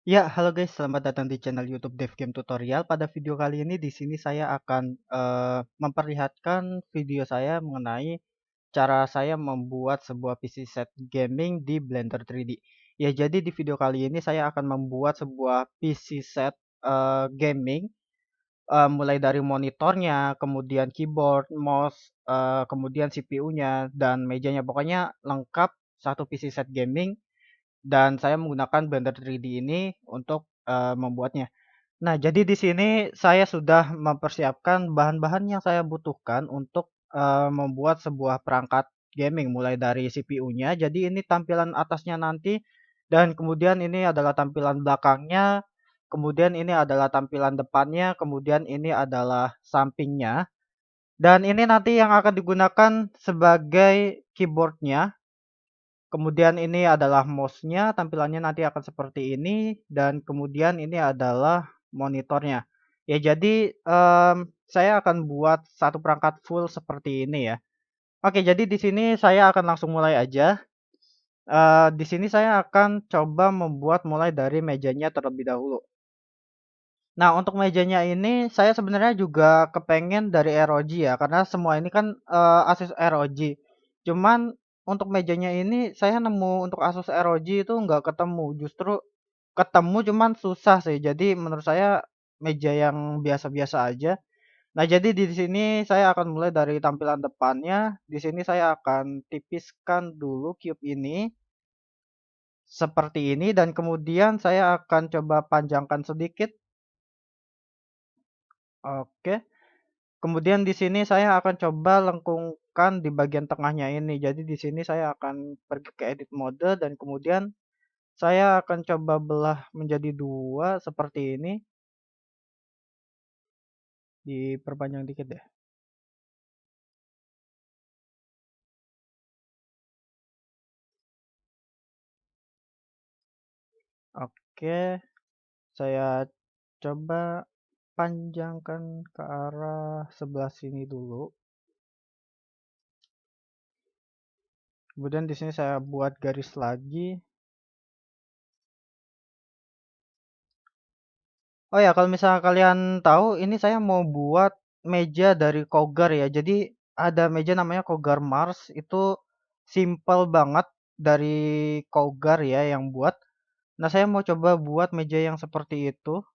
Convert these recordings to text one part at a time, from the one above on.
Ya, halo guys, selamat datang di channel YouTube Dev Game Tutorial. Pada video kali ini di sini saya akan memperlihatkan video saya mengenai cara saya membuat sebuah PC set gaming di Blender 3D. Ya, jadi di video kali ini saya akan membuat sebuah PC set gaming, mulai dari monitornya, kemudian keyboard, mouse, kemudian CPU-nya dan mejanya. Pokoknya lengkap satu PC set gaming dan saya menggunakan Blender 3D ini untuk membuatnya. Nah, jadi di sini saya sudah mempersiapkan bahan-bahan yang saya butuhkan untuk membuat sebuah perangkat gaming, mulai dari CPU-nya. Jadi ini tampilan atasnya nanti, dan kemudian ini adalah tampilan belakangnya, kemudian ini adalah tampilan depannya, kemudian ini adalah sampingnya, dan ini nanti yang akan digunakan sebagai keyboardnya. Kemudian ini adalah mouse-nya, tampilannya nanti akan seperti ini, dan kemudian ini adalah monitornya. Ya, jadi saya akan buat satu perangkat full seperti ini ya. Oke, jadi di sini saya akan langsung mulai aja. Di sini saya akan coba membuat mulai dari mejanya terlebih dahulu. Nah, untuk mejanya ini saya sebenarnya juga kepengen dari ROG ya, karena semua ini kan Asus ROG. Cuman untuk mejanya ini saya nemu untuk Asus ROG itu nggak ketemu, justru ketemu cuman susah sih. Jadi menurut saya meja yang biasa-biasa aja. Nah, jadi di sini saya akan mulai dari tampilan depannya. Di sini saya akan tipiskan dulu cube ini seperti ini, dan kemudian saya akan coba panjangkan sedikit. Oke. Kemudian di sini saya akan coba lengkungkan di bagian tengahnya ini. Jadi di sini saya akan pergi ke edit mode, dan kemudian saya akan coba belah menjadi dua seperti ini. Diperpanjang dikit deh. Oke, saya coba panjangkan ke arah sebelah sini dulu. Kemudian di sini saya buat garis lagi. Oh ya, kalau misalnya kalian tahu, ini saya mau buat meja dari Cougar ya. Jadi ada meja namanya Cougar Mars, itu simple banget, dari Cougar ya yang buat. Nah, saya mau coba buat meja yang seperti itu.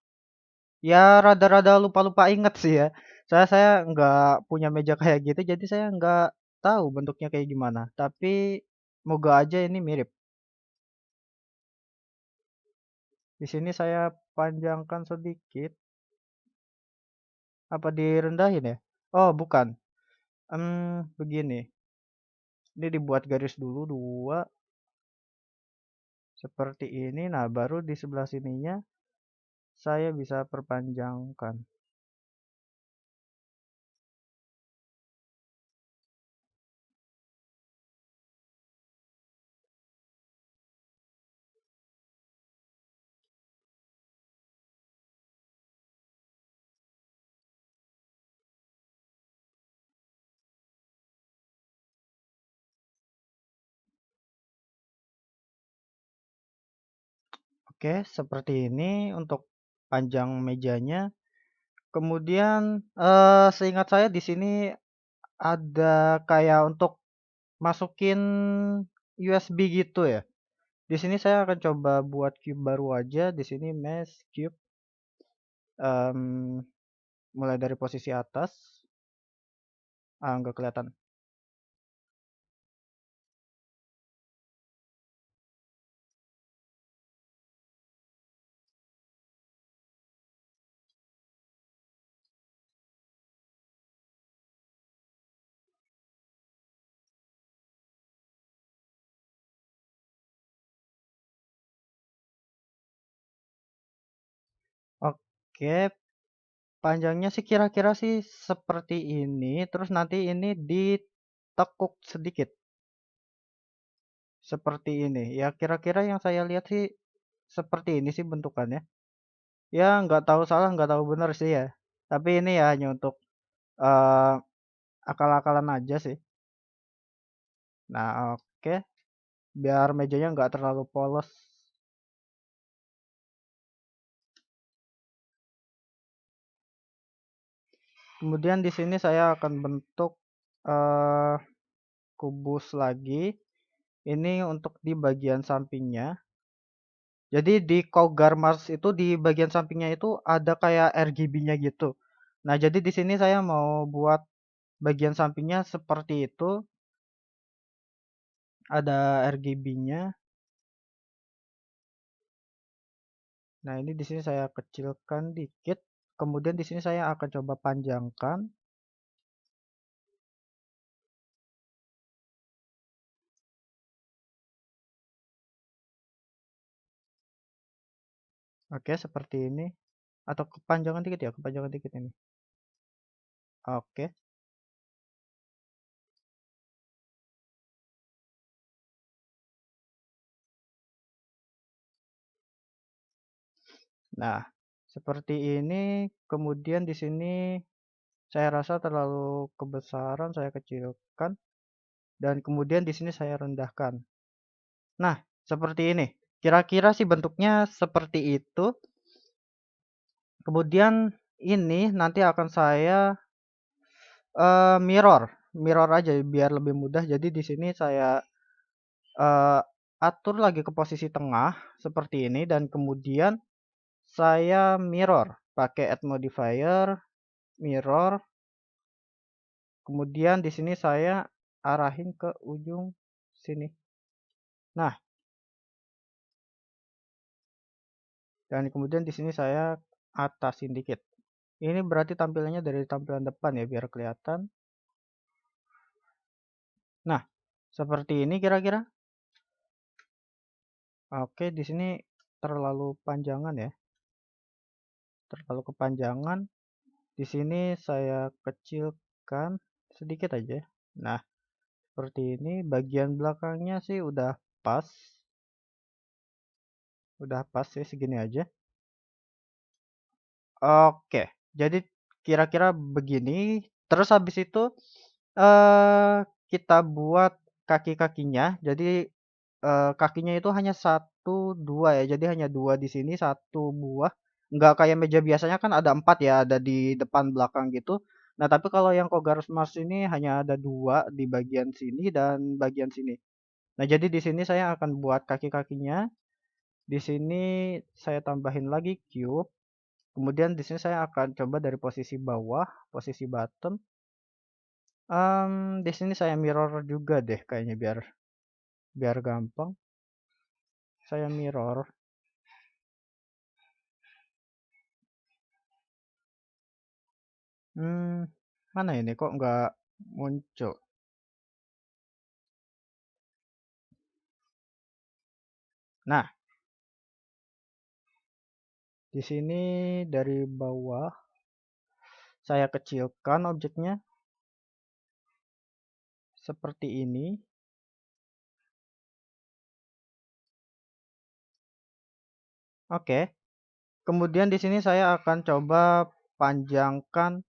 Ya rada-rada lupa-lupa inget sih ya. Saya nggak punya meja kayak gitu, jadi saya nggak tahu bentuknya kayak gimana. Tapi moga aja ini mirip. Di sini saya panjangkan sedikit. Apa direndahin ya? Oh, bukan. Begini. Ini dibuat garis dulu dua seperti ini. Nah, baru di sebelah sininya saya bisa perpanjangkan. Oke, seperti ini untuk panjang mejanya. Kemudian seingat saya di sini ada kayak untuk masukin USB gitu ya. Di sini saya akan coba buat cube baru aja. Di sini mesh cube, em, mulai dari posisi atas. Nggak kelihatan. Oke, panjangnya sih kira-kira sih seperti ini. Terus nanti ini ditekuk sedikit seperti ini. Ya kira-kira yang saya lihat sih seperti ini sih bentukannya. Ya nggak tahu salah, nggak tahu benar sih ya. Tapi ini ya hanya untuk eh, akal-akalan aja sih. Nah, oke. Biar mejanya nggak terlalu polos. Kemudian di sini saya akan bentuk eh, kubus lagi. Ini untuk di bagian sampingnya. Jadi di Cougar Mars itu di bagian sampingnya itu ada kayak RGB-nya gitu. Nah, jadi di sini saya mau buat bagian sampingnya seperti itu. Ada RGB-nya. Nah, ini di sini saya kecilkan dikit. Kemudian di sini saya akan coba panjangkan. Oke, seperti ini. Atau kepanjangan dikit ya, kepanjangan dikit ini. Oke. Nah, seperti ini. Kemudian di sini saya rasa terlalu kebesaran, saya kecilkan. Dan kemudian di sini saya rendahkan. Nah, seperti ini. Kira-kira sih bentuknya seperti itu. Kemudian ini nanti akan saya mirror aja biar lebih mudah. Jadi di sini saya eh, atur lagi ke posisi tengah seperti ini dan kemudian saya mirror pakai add modifier, mirror. Kemudian di sini saya arahin ke ujung sini. Nah, dan kemudian di sini saya atasin dikit. Ini berarti tampilannya dari tampilan depan ya biar kelihatan. Nah, seperti ini kira-kira. Oke, di sini terlalu panjangan ya. Terlalu kepanjangan. Di sini saya kecilkan sedikit aja. Nah, seperti ini. Bagian belakangnya sih udah pas. Udah pas sih segini aja. Oke, jadi kira-kira begini. Terus habis itu eh kita buat kaki-kakinya. Jadi kakinya itu hanya satu dua ya. Jadi hanya dua di sini satu buah. Nggak kayak meja biasanya kan ada empat ya, ada di depan belakang gitu. Nah tapi kalau yang Kogar Mars ini hanya ada dua di bagian sini dan bagian sini. Nah jadi di sini saya akan buat kaki-kakinya. Di sini saya tambahin lagi cube. Kemudian di sini saya akan coba dari posisi bawah, posisi bottom. Di sini saya mirror juga deh kayaknya biar biar gampang. Saya mirror. Hmm, mana ini kok nggak muncul? Nah, di sini dari bawah saya kecilkan objeknya seperti ini. Oke. Kemudian di sini saya akan coba panjangkan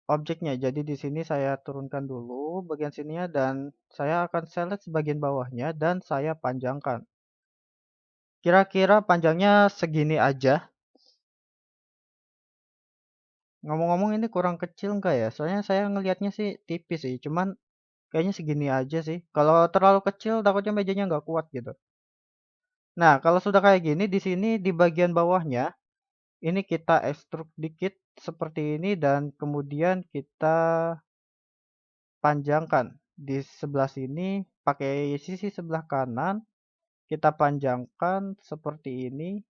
objeknya. Jadi di sini saya turunkan dulu bagian sininya dan saya akan select bagian bawahnya dan saya panjangkan. Kira-kira panjangnya segini aja. Ngomong-ngomong ini kurang kecil enggak ya? Soalnya saya ngelihatnya sih tipis sih, cuman kayaknya segini aja sih. Kalau terlalu kecil takutnya mejanya nggak kuat gitu. Nah, kalau sudah kayak gini di sini di bagian bawahnya ini kita ekstruk dikit seperti ini dan kemudian kita panjangkan di sebelah sini pakai sisi sebelah kanan kita panjangkan seperti ini.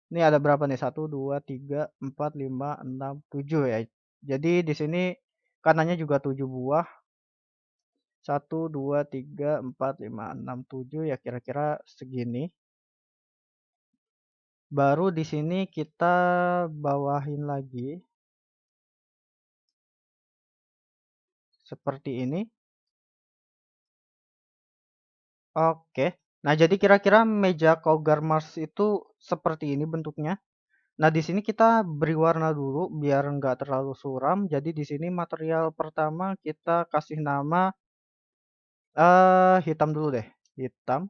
Ini ada berapa nih? Satu, 2, 3, 4, 5, 6, 7 ya. Jadi di sini kanannya juga 7 buah. Satu, 2, 3, 4, 5, 6, 7 ya kira-kira segini. Baru di sini kita bawahin lagi seperti ini. Oke. Nah, jadi kira-kira meja Cougar Mars itu seperti ini bentuknya. Nah, di sini kita beri warna dulu biar nggak terlalu suram. Jadi di sini material pertama kita kasih nama hitam dulu deh. Hitam.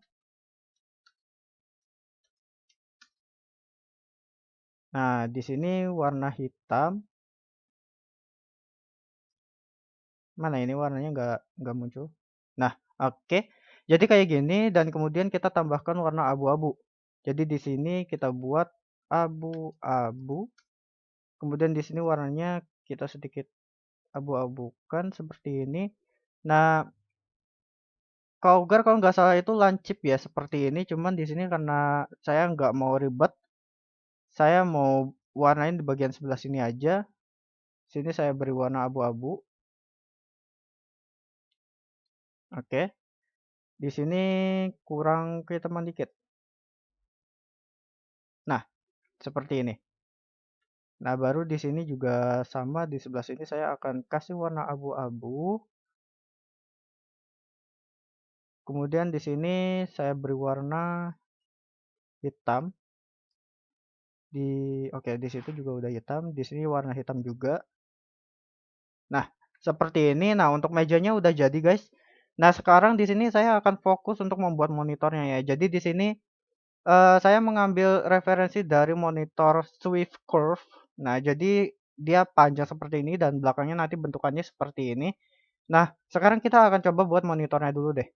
Nah, di sini warna hitam. Mana ini warnanya nggak muncul. Nah, oke. Jadi kayak gini dan kemudian kita tambahkan warna abu-abu. Jadi di sini kita buat abu-abu. Kemudian di sini warnanya kita sedikit abu-abukan seperti ini. Nah, Kaugar kalau nggak salah itu lancip ya seperti ini. Cuman di sini karena saya nggak mau ribet, saya mau warnain di bagian sebelah sini aja. Sini saya beri warna abu-abu. Oke. Di sini kurang kehitaman dikit. Nah, seperti ini. Nah, baru di sini juga sama di sebelah sini saya akan kasih warna abu-abu. Kemudian di sini saya beri warna hitam. Oke, di situ juga udah hitam. Di sini warna hitam juga. Nah, seperti ini. Nah, untuk mejanya udah jadi, guys. Nah, sekarang di sini saya akan fokus untuk membuat monitornya ya. Jadi di sini saya mengambil referensi dari monitor Swift Curve. Nah, jadi dia panjang seperti ini dan belakangnya nanti bentukannya seperti ini. Nah, sekarang kita akan coba buat monitornya dulu deh.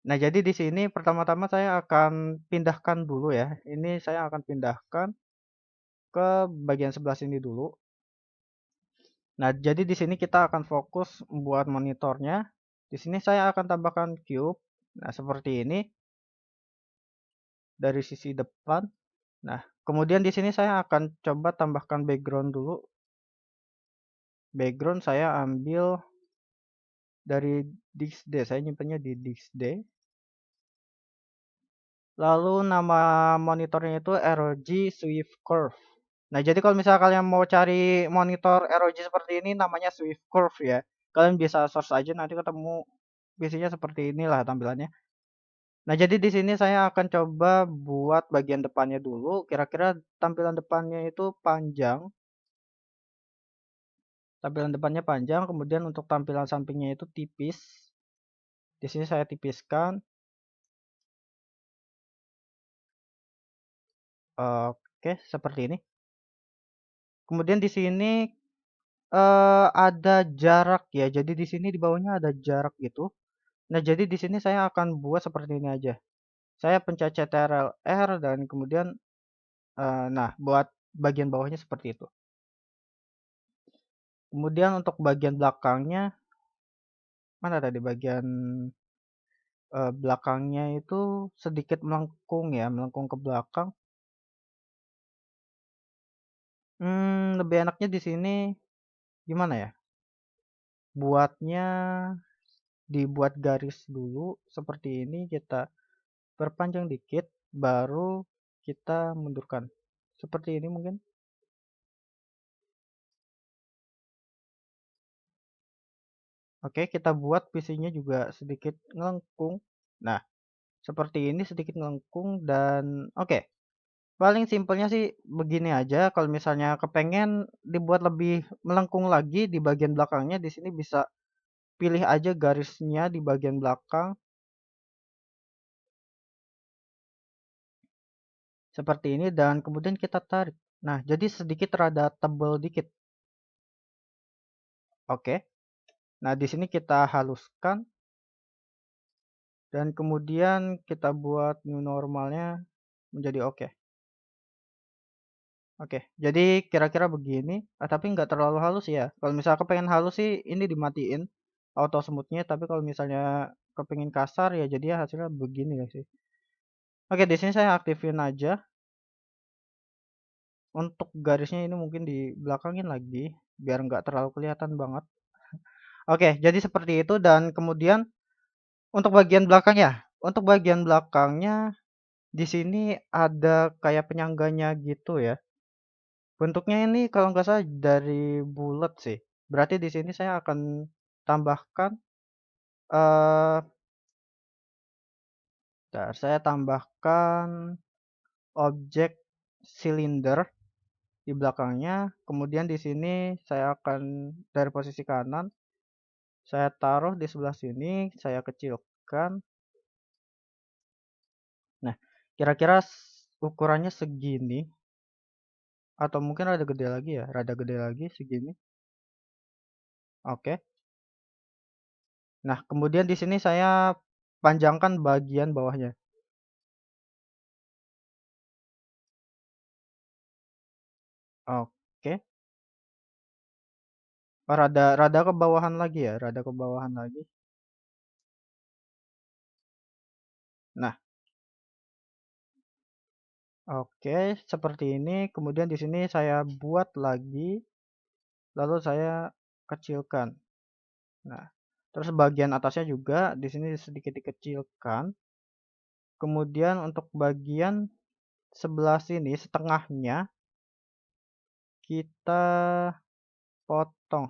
Nah, jadi di sini pertama-tama saya akan pindahkan dulu ya. Ini saya akan pindahkan ke bagian sebelah sini dulu. Nah, jadi di sini kita akan fokus buat monitornya. Di sini saya akan tambahkan cube. Nah, seperti ini dari sisi depan. Nah, kemudian di sini saya akan coba tambahkan background dulu. Background saya ambil dari DXD. Saya nyimpennya di DXD. Lalu nama monitornya itu ROG Swift Curve. Nah, jadi kalau misalnya kalian mau cari monitor ROG seperti ini namanya Swift Curve ya. Kalian bisa search aja nanti ketemu biasanya seperti inilah tampilannya. Nah, jadi di sini saya akan coba buat bagian depannya dulu. Kira-kira tampilan depannya itu panjang. Tampilan depannya panjang, kemudian untuk tampilan sampingnya itu tipis. Di sini saya tipiskan. Oke, seperti ini. Kemudian di sini ada jarak ya. Jadi di sini di bawahnya ada jarak gitu. Nah, jadi di sini saya akan buat seperti ini aja. Saya pencet CTRL-R dan kemudian nah buat bagian bawahnya seperti itu. Kemudian untuk bagian belakangnya mana tadi bagian belakangnya itu sedikit melengkung ya, melengkung ke belakang. Lebih enaknya di sini gimana ya? Buatnya dibuat garis dulu seperti ini, kita perpanjang dikit, baru kita mundurkan. Seperti ini mungkin. Oke, kita buat PC-nya juga sedikit ngelengkung. Nah, seperti ini sedikit ngelengkung dan oke. Paling simpelnya sih begini aja. Kalau misalnya kepengen dibuat lebih melengkung lagi di bagian belakangnya, di sini bisa pilih aja garisnya di bagian belakang seperti ini dan kemudian kita tarik. Nah, jadi sedikit rada tebal dikit. Oke. Nah, di sini kita haluskan dan kemudian kita buat new normalnya menjadi oke. Oke, jadi kira-kira begini. Tapi nggak terlalu halus ya. Kalau misalnya kepengen halus sih ini dimatiin auto smoothnya. Tapi kalau misalnya kepengen kasar ya jadi hasilnya begini ya sih. Oke, di sini saya aktifin aja. Untuk garisnya ini mungkin di belakangin lagi biar nggak terlalu kelihatan banget. Oke, jadi seperti itu dan kemudian untuk bagian belakang ya. Untuk bagian belakangnya di sini ada kayak penyangganya gitu ya. Bentuknya ini kalau nggak salah dari bulat sih. Berarti di sini saya akan tambahkan eh saya tambahkan objek silinder di belakangnya. Kemudian di sini saya akan dari posisi kanan saya taruh di sebelah sini, saya kecilkan. Nah, kira-kira ukurannya segini atau mungkin rada gede lagi ya, rada gede lagi segini. Oke. Nah, kemudian di sini saya panjangkan bagian bawahnya. Oke. Oh, rada rada ke bawahan lagi ya, rada ke bawahan lagi. Nah, oke, seperti ini. Kemudian di sini saya buat lagi, lalu saya kecilkan. Nah, terus bagian atasnya juga di sini sedikit dikecilkan. Kemudian untuk bagian sebelah sini setengahnya kita potong.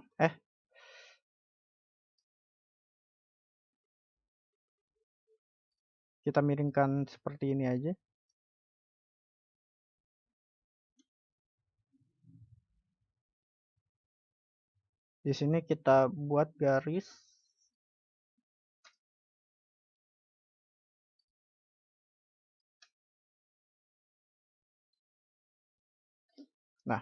Kita miringkan seperti ini aja. Di sini kita buat garis. Nah,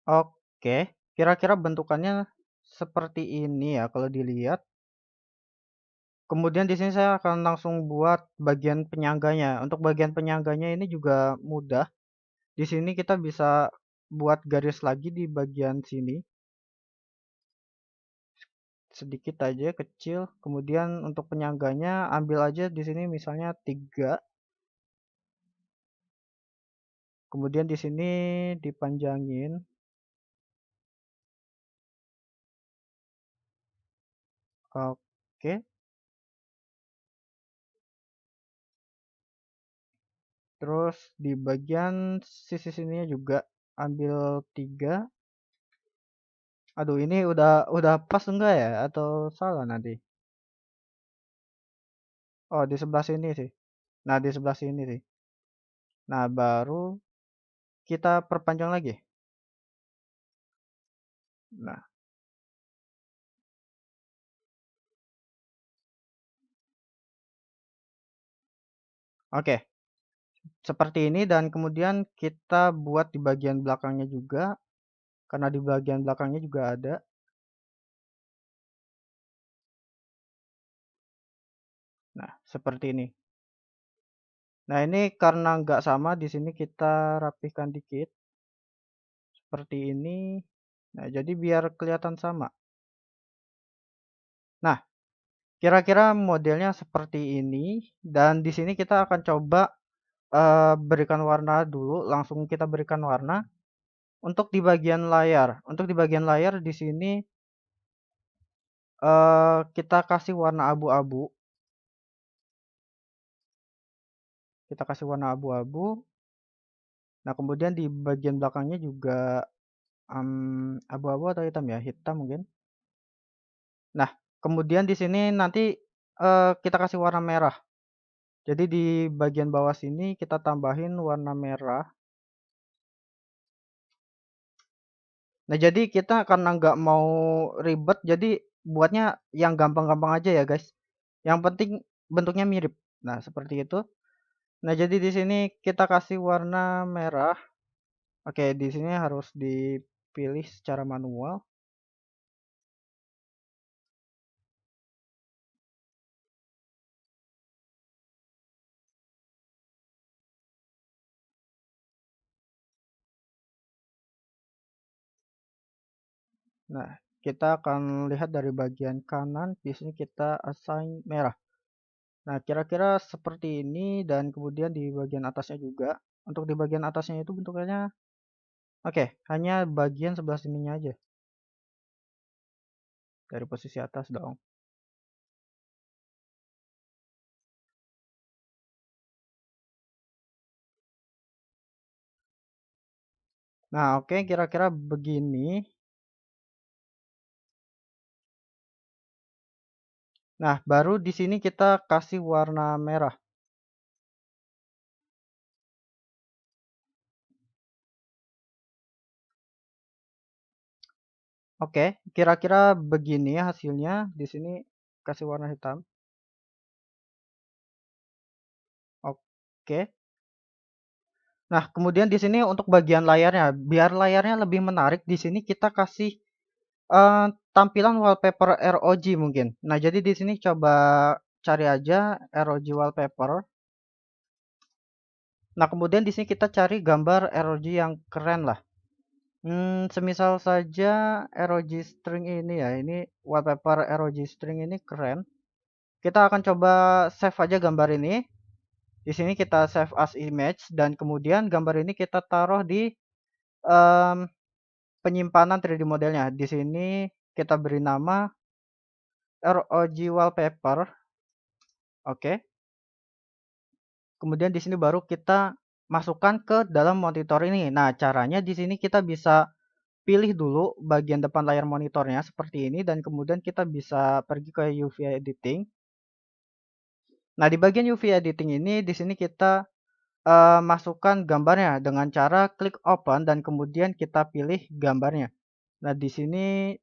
oke. Kira-kira bentukannya seperti ini ya kalau dilihat. Kemudian di sini saya akan langsung buat bagian penyangganya. Untuk bagian penyangganya ini juga mudah. Di sini kita bisa buat garis lagi di bagian sini. Sedikit aja kecil. Kemudian untuk penyangganya ambil aja di sini misalnya 3. Kemudian di sini dipanjangin. Oke. Terus di bagian sisi sininya juga ambil 3. Aduh, ini udah pas enggak ya atau salah nanti? Oh, di sebelah sini sih. Nah, di sebelah sini sih. Nah, baru kita perpanjang lagi. Nah, oke. Seperti ini dan kemudian kita buat di bagian belakangnya juga karena di bagian belakangnya juga ada. Nah, seperti ini. Nah, ini karena nggak sama di sini kita rapihkan dikit seperti ini. Nah, jadi biar kelihatan sama. Nah, kira-kira modelnya seperti ini dan di sini kita akan coba berikan warna dulu, langsung kita berikan warna untuk di bagian layar. Untuk di bagian layar di sini kita kasih warna abu-abu. Kita kasih warna abu-abu. Nah, kemudian di bagian belakangnya juga abu-abu atau hitam ya? Hitam mungkin. Nah, kemudian di sini nanti kita kasih warna merah. Jadi di bagian bawah sini kita tambahin warna merah. Nah, jadi kita karena nggak mau ribet, jadi buatnya yang gampang-gampang aja ya, guys. Yang penting bentuknya mirip. Nah, seperti itu. Nah, jadi di sini kita kasih warna merah. Oke, di sini harus dipilih secara manual. Nah, kita akan lihat dari bagian kanan. Di sini kita assign merah. Nah, kira-kira seperti ini dan kemudian di bagian atasnya juga. Untuk di bagian atasnya itu bentuknya oke, hanya bagian sebelah sininya aja. Dari posisi atas dong. Nah, oke, kira-kira begini. Nah, baru di sini kita kasih warna merah. Oke, kira-kira begini hasilnya. Di sini kasih warna hitam. Oke. Nah, kemudian di sini untuk bagian layarnya, biar layarnya lebih menarik, di sini kita kasih tampilan wallpaper ROG mungkin. Nah, jadi di sini coba cari aja ROG wallpaper. Nah, kemudian di sini kita cari gambar ROG yang keren lah. Semisal saja ROG string ini ya, ini wallpaper ROG string ini keren. Kita akan coba save aja gambar ini. Di sini kita save as image dan kemudian gambar ini kita taruh di em, penyimpanan 3D modelnya. Di sini kita beri nama ROG wallpaper. Oke. Kemudian di sini baru kita masukkan ke dalam monitor ini. Nah, caranya di sini kita bisa pilih dulu bagian depan layar monitornya seperti ini dan kemudian kita bisa pergi ke UV editing. Nah, di bagian UV editing ini di sini kita masukkan gambarnya dengan cara klik open dan kemudian kita pilih gambarnya. Nah, di sini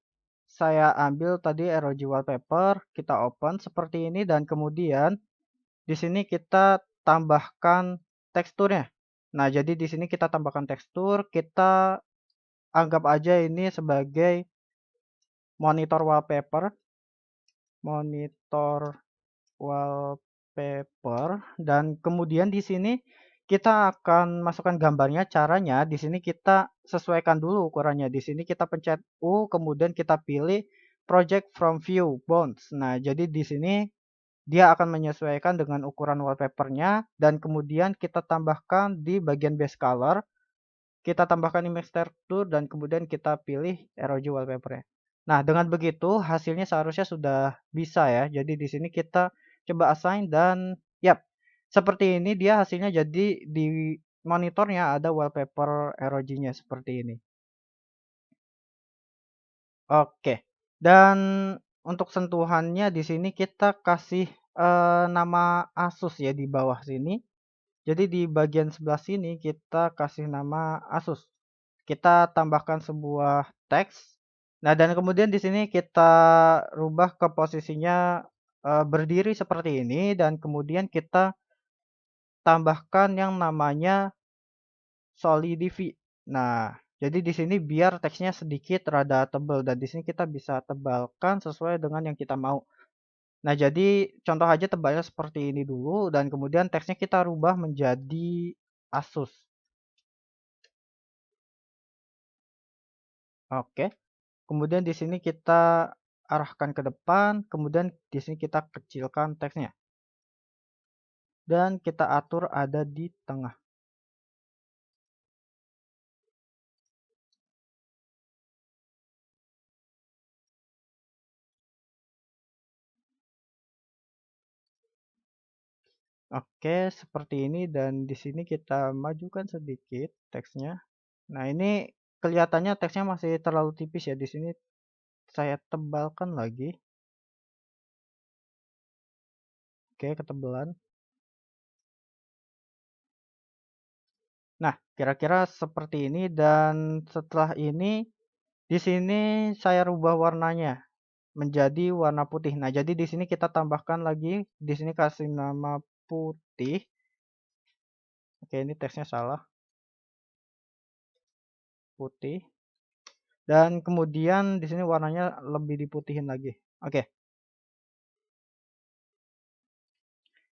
saya ambil tadi ROG wallpaper, kita open seperti ini dan kemudian di sini kita tambahkan teksturnya. Nah, jadi di sini kita tambahkan tekstur, kita anggap aja ini sebagai monitor wallpaper, monitor wallpaper dan kemudian di sini kita akan masukkan gambarnya. Caranya di sini kita sesuaikan dulu ukurannya. Di sini kita pencet U, kemudian kita pilih project from view bounds. Nah, jadi di sini dia akan menyesuaikan dengan ukuran wallpapernya dan kemudian kita tambahkan di bagian base color, kita tambahkan image texture dan kemudian kita pilih ROG wallpaper-nya. Nah, dengan begitu hasilnya seharusnya sudah bisa ya. Jadi di sini kita coba assign dan yap, seperti ini dia hasilnya, jadi di monitornya ada wallpaper ROG-nya seperti ini. Oke. Dan untuk sentuhannya di sini kita kasih nama Asus ya di bawah sini. Jadi di bagian sebelah sini kita kasih nama Asus. Kita tambahkan sebuah teks. Nah, dan kemudian di sini kita rubah ke posisinya berdiri seperti ini dan kemudian kita tambahkan yang namanya solidify. Nah, jadi di sini biar teksnya sedikit rada tebal dan di sini kita bisa tebalkan sesuai dengan yang kita mau. Nah, jadi contoh aja tebalnya seperti ini dulu dan kemudian teksnya kita rubah menjadi Asus. Oke. Kemudian di sini kita arahkan ke depan, kemudian di sini kita kecilkan teksnya. Dan kita atur ada di tengah. Oke, seperti ini dan di sini kita majukan sedikit teksnya. Nah, ini kelihatannya teksnya masih terlalu tipis ya. Di sini saya tebalkan lagi. Oke, ketebalan. Nah, kira-kira seperti ini dan setelah ini di sini saya rubah warnanya menjadi warna putih. Nah, jadi di sini kita tambahkan lagi, di sini kasih nama putih. Oke, ini teksnya salah. Putih. Dan kemudian di sini warnanya lebih diputihin lagi. Oke.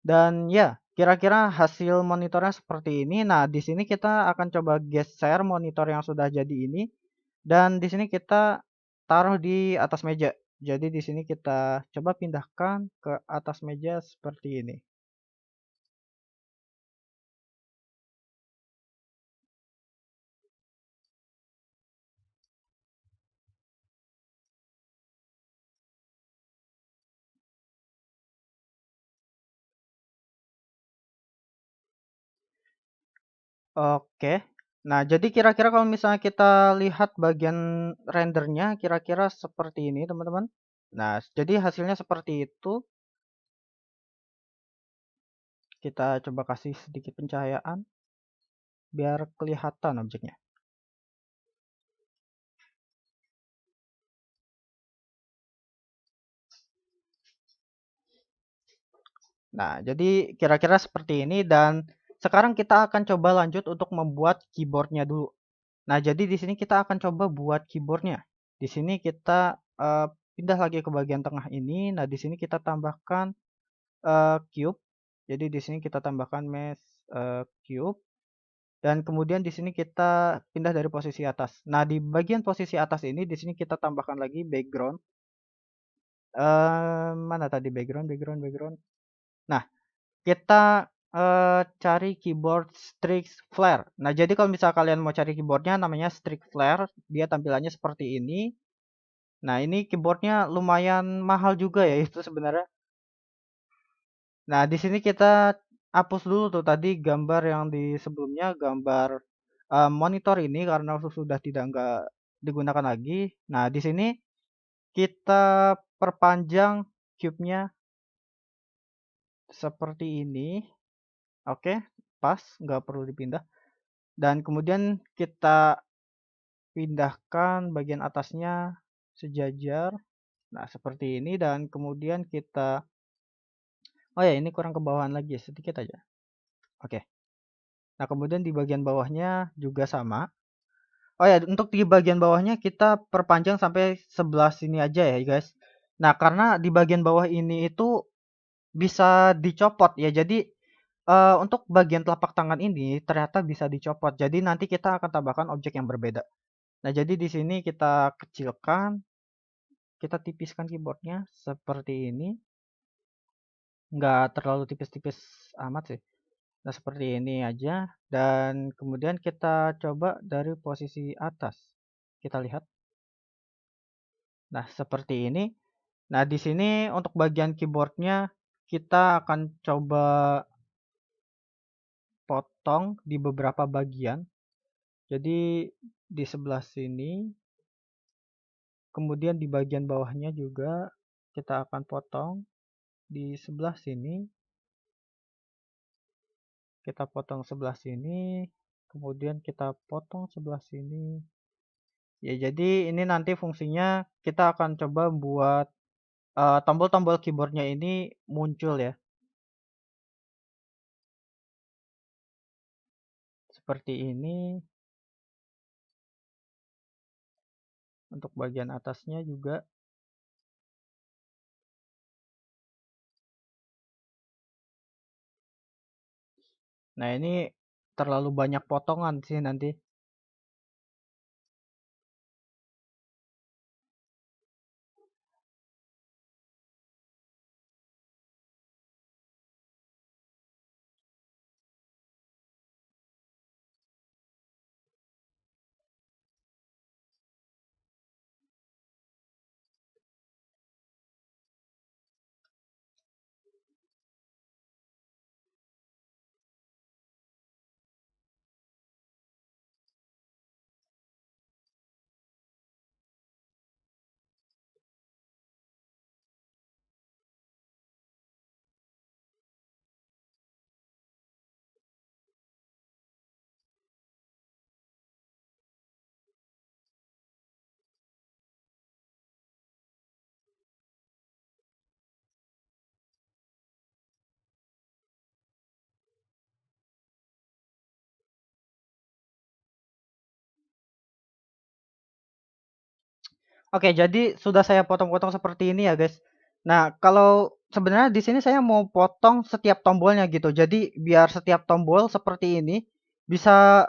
Dan ya, kira-kira hasil monitornya seperti ini. Nah, di sini kita akan coba geser monitor yang sudah jadi ini dan di sini kita taruh di atas meja. Jadi di sini kita coba pindahkan ke atas meja seperti ini. Oke. Nah, jadi kira-kira kalau misalnya kita lihat bagian rendernya kira-kira seperti ini, teman-teman. Nah, jadi hasilnya seperti itu. Kita coba kasih sedikit pencahayaan biar kelihatan objeknya. Nah, jadi kira-kira seperti ini dan Sekarang kita akan coba lanjut untuk membuat keyboardnya dulu. Nah, jadi di sini kita akan coba buat keyboardnya. Di sini kita pindah lagi ke bagian tengah ini. Nah, di sini kita tambahkan cube. Jadi di sini kita tambahkan mesh cube. Dan kemudian di sini kita pindah dari posisi atas. Nah, di bagian posisi atas ini, di sini kita tambahkan lagi background. Mana tadi background? Nah, kita cari keyboard Strix Flare. Nah, jadi kalau misal kalian mau cari keyboardnya namanya Strix Flare, dia tampilannya seperti ini. Nah, ini keyboardnya lumayan mahal juga ya itu sebenarnya. Nah, di sini kita hapus dulu tuh tadi gambar yang di sebelumnya, gambar monitor ini karena sudah tidak enggak digunakan lagi. Nah, di sini kita perpanjang cube-nya seperti ini. Oke, pas, nggak perlu dipindah. Dan kemudian kita pindahkan bagian atasnya sejajar. Nah, seperti ini dan kemudian kita oh ya, ini kurang ke bawahan lagi sedikit aja. Oke. Nah, kemudian di bagian bawahnya juga sama. Oh ya, untuk di bagian bawahnya kita perpanjang sampai sebelah sini aja ya, guys. Nah, karena di bagian bawah ini itu bisa dicopot ya. Jadi untuk bagian telapak tangan ini ternyata bisa dicopot. Jadi nanti kita akan tambahkan objek yang berbeda. Nah, jadi di sini kita kecilkan, kita tipiskan keyboardnya seperti ini. Nggak terlalu tipis-tipis amat sih. Nah, seperti ini aja. Dan kemudian kita coba dari posisi atas. Kita lihat. Nah, seperti ini. Nah, di sini untuk bagian keyboardnya kita akan coba potong di beberapa bagian. Jadi di sebelah sini, kemudian di bagian bawahnya juga kita akan potong di sebelah sini. Kita potong sebelah sini, kemudian kita potong sebelah sini. Ya, jadi ini nanti fungsinya kita akan coba buat tombol-tombol keyboardnya ini muncul ya. Seperti ini. Untuk bagian atasnya juga. Nah, ini terlalu banyak potongan sih nanti. Oke, jadi sudah saya potong-potong seperti ini ya, guys. Nah, kalau sebenarnya di sini saya mau potong setiap tombolnya gitu. Jadi biar setiap tombol seperti ini bisa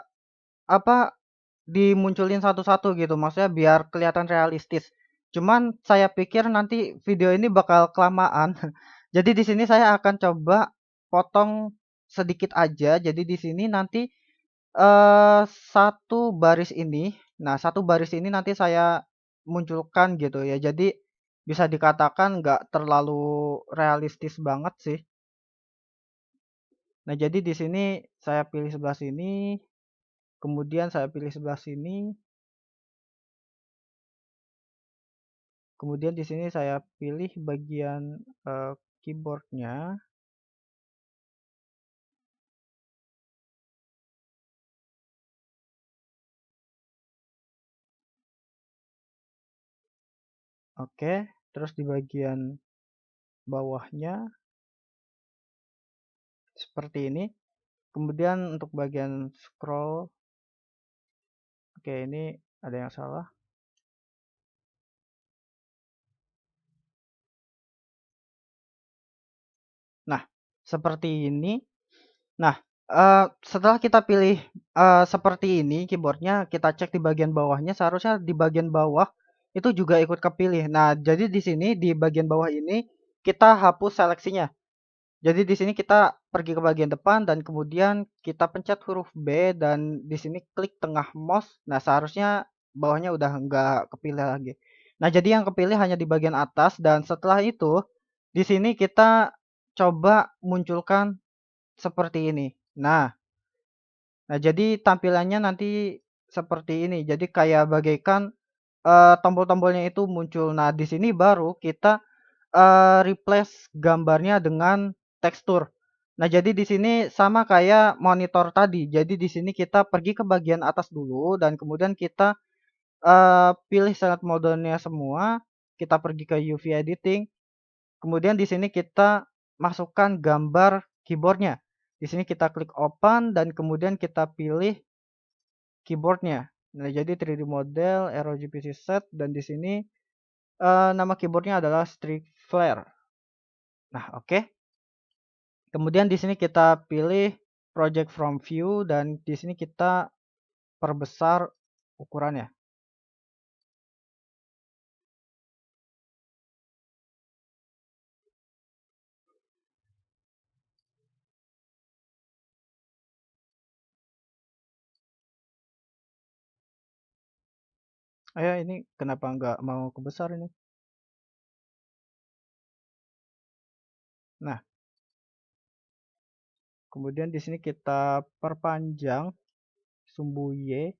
apa dimunculin satu-satu gitu. Maksudnya biar kelihatan realistis. Cuman saya pikir nanti video ini bakal kelamaan. Jadi di sini saya akan coba potong sedikit aja. Jadi di sini nanti satu baris ini, nah satu baris ini nanti saya munculkan gitu ya. Jadi bisa dikatakan nggak terlalu realistis banget sih. Nah, jadi di sini saya pilih sebelah sini, kemudian saya pilih sebelah sini, kemudian di sini saya pilih bagian keyboardnya. Oke, terus di bagian bawahnya seperti ini. Kemudian untuk bagian scroll, oke ini ada yang salah. Nah, seperti ini. Nah, setelah kita pilih, seperti ini keyboardnya, kita cek di bagian bawahnya, seharusnya di bagian bawah itu juga ikut kepilih. Nah, jadi di sini di bagian bawah ini kita hapus seleksinya. Jadi di sini kita pergi ke bagian depan dan kemudian kita pencet huruf B dan di sini klik tengah mouse. Nah, seharusnya bawahnya udah nggak kepilih lagi. Nah, jadi yang kepilih hanya di bagian atas dan setelah itu di sini kita coba munculkan seperti ini. Nah, jadi tampilannya nanti seperti ini. Jadi kayak bagaikan tombol-tombolnya itu muncul. Nah, di sini baru kita replace gambarnya dengan tekstur. Nah, jadi di sini sama kayak monitor tadi. Jadi di sini kita pergi ke bagian atas dulu dan kemudian kita pilih select modenya semua. Kita pergi ke UV editing. Kemudian di sini kita masukkan gambar keyboardnya. Di sini kita klik open dan kemudian kita pilih keyboardnya. Nah, jadi 3D model ROG PC set dan di sini nama keyboardnya adalah Strix Flare. Nah, oke. Kemudian di sini kita pilih project from view dan di sini kita perbesar ukurannya. Ini kenapa nggak mau kebesar ini? Nah, kemudian di sini kita perpanjang sumbu Y.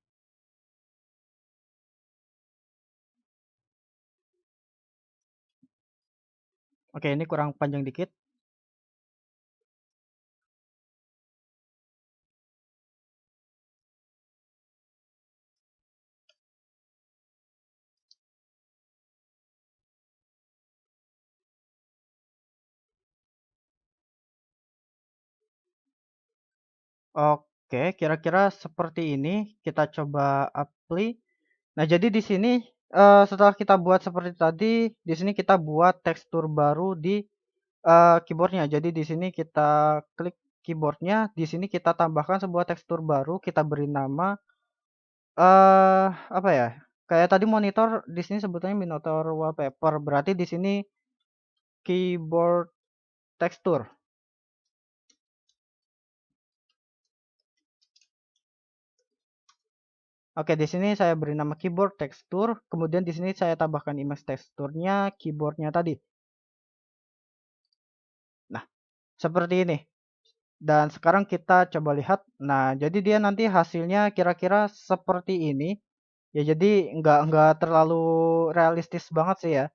Oke, ini kurang panjang dikit. Oke, kira-kira seperti ini. Kita coba apply. Nah, jadi di sini setelah kita buat seperti tadi, di sini kita buat tekstur baru di keyboardnya. Jadi di sini kita klik keyboardnya, di sini kita tambahkan sebuah tekstur baru, kita beri nama apa ya? Kayak tadi monitor di sini sebutnya monitor wallpaper. Berarti di sini keyboard tekstur. Oke, di sini saya beri nama keyboard tekstur, kemudian di sini saya tambahkan image teksturnya keyboardnya tadi. Nah, seperti ini. Dan sekarang kita coba lihat. Nah, jadi dia nanti hasilnya kira-kira seperti ini. Ya, jadi nggak terlalu realistis banget sih ya.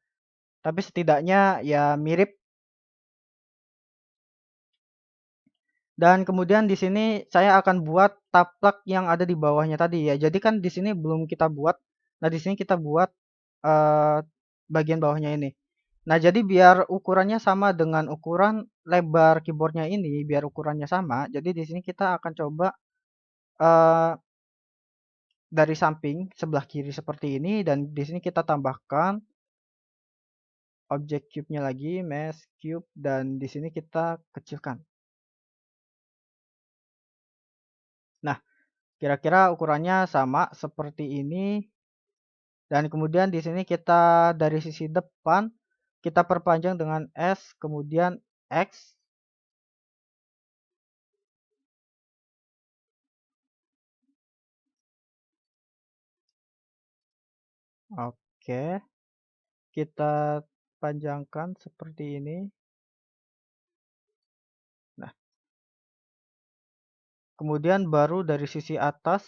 Tapi setidaknya ya mirip. Dan kemudian di sini saya akan buat taplak yang ada di bawahnya tadi ya. Jadi kan di sini belum kita buat. Nah, di sini kita buat eh, bagian bawahnya ini. Nah, jadi biar ukurannya sama dengan ukuran lebar keyboardnya ini, biar ukurannya sama. Jadi di sini kita akan coba eh, dari samping sebelah kiri seperti ini dan di sini kita tambahkan objek cube-nya lagi, mesh cube dan di sini kita kecilkan. Nah, kira-kira ukurannya sama seperti ini dan kemudian di sini kita dari sisi depan kita perpanjang dengan S kemudian X. Oke, kita panjangkan seperti ini. Nah, kemudian baru dari sisi atas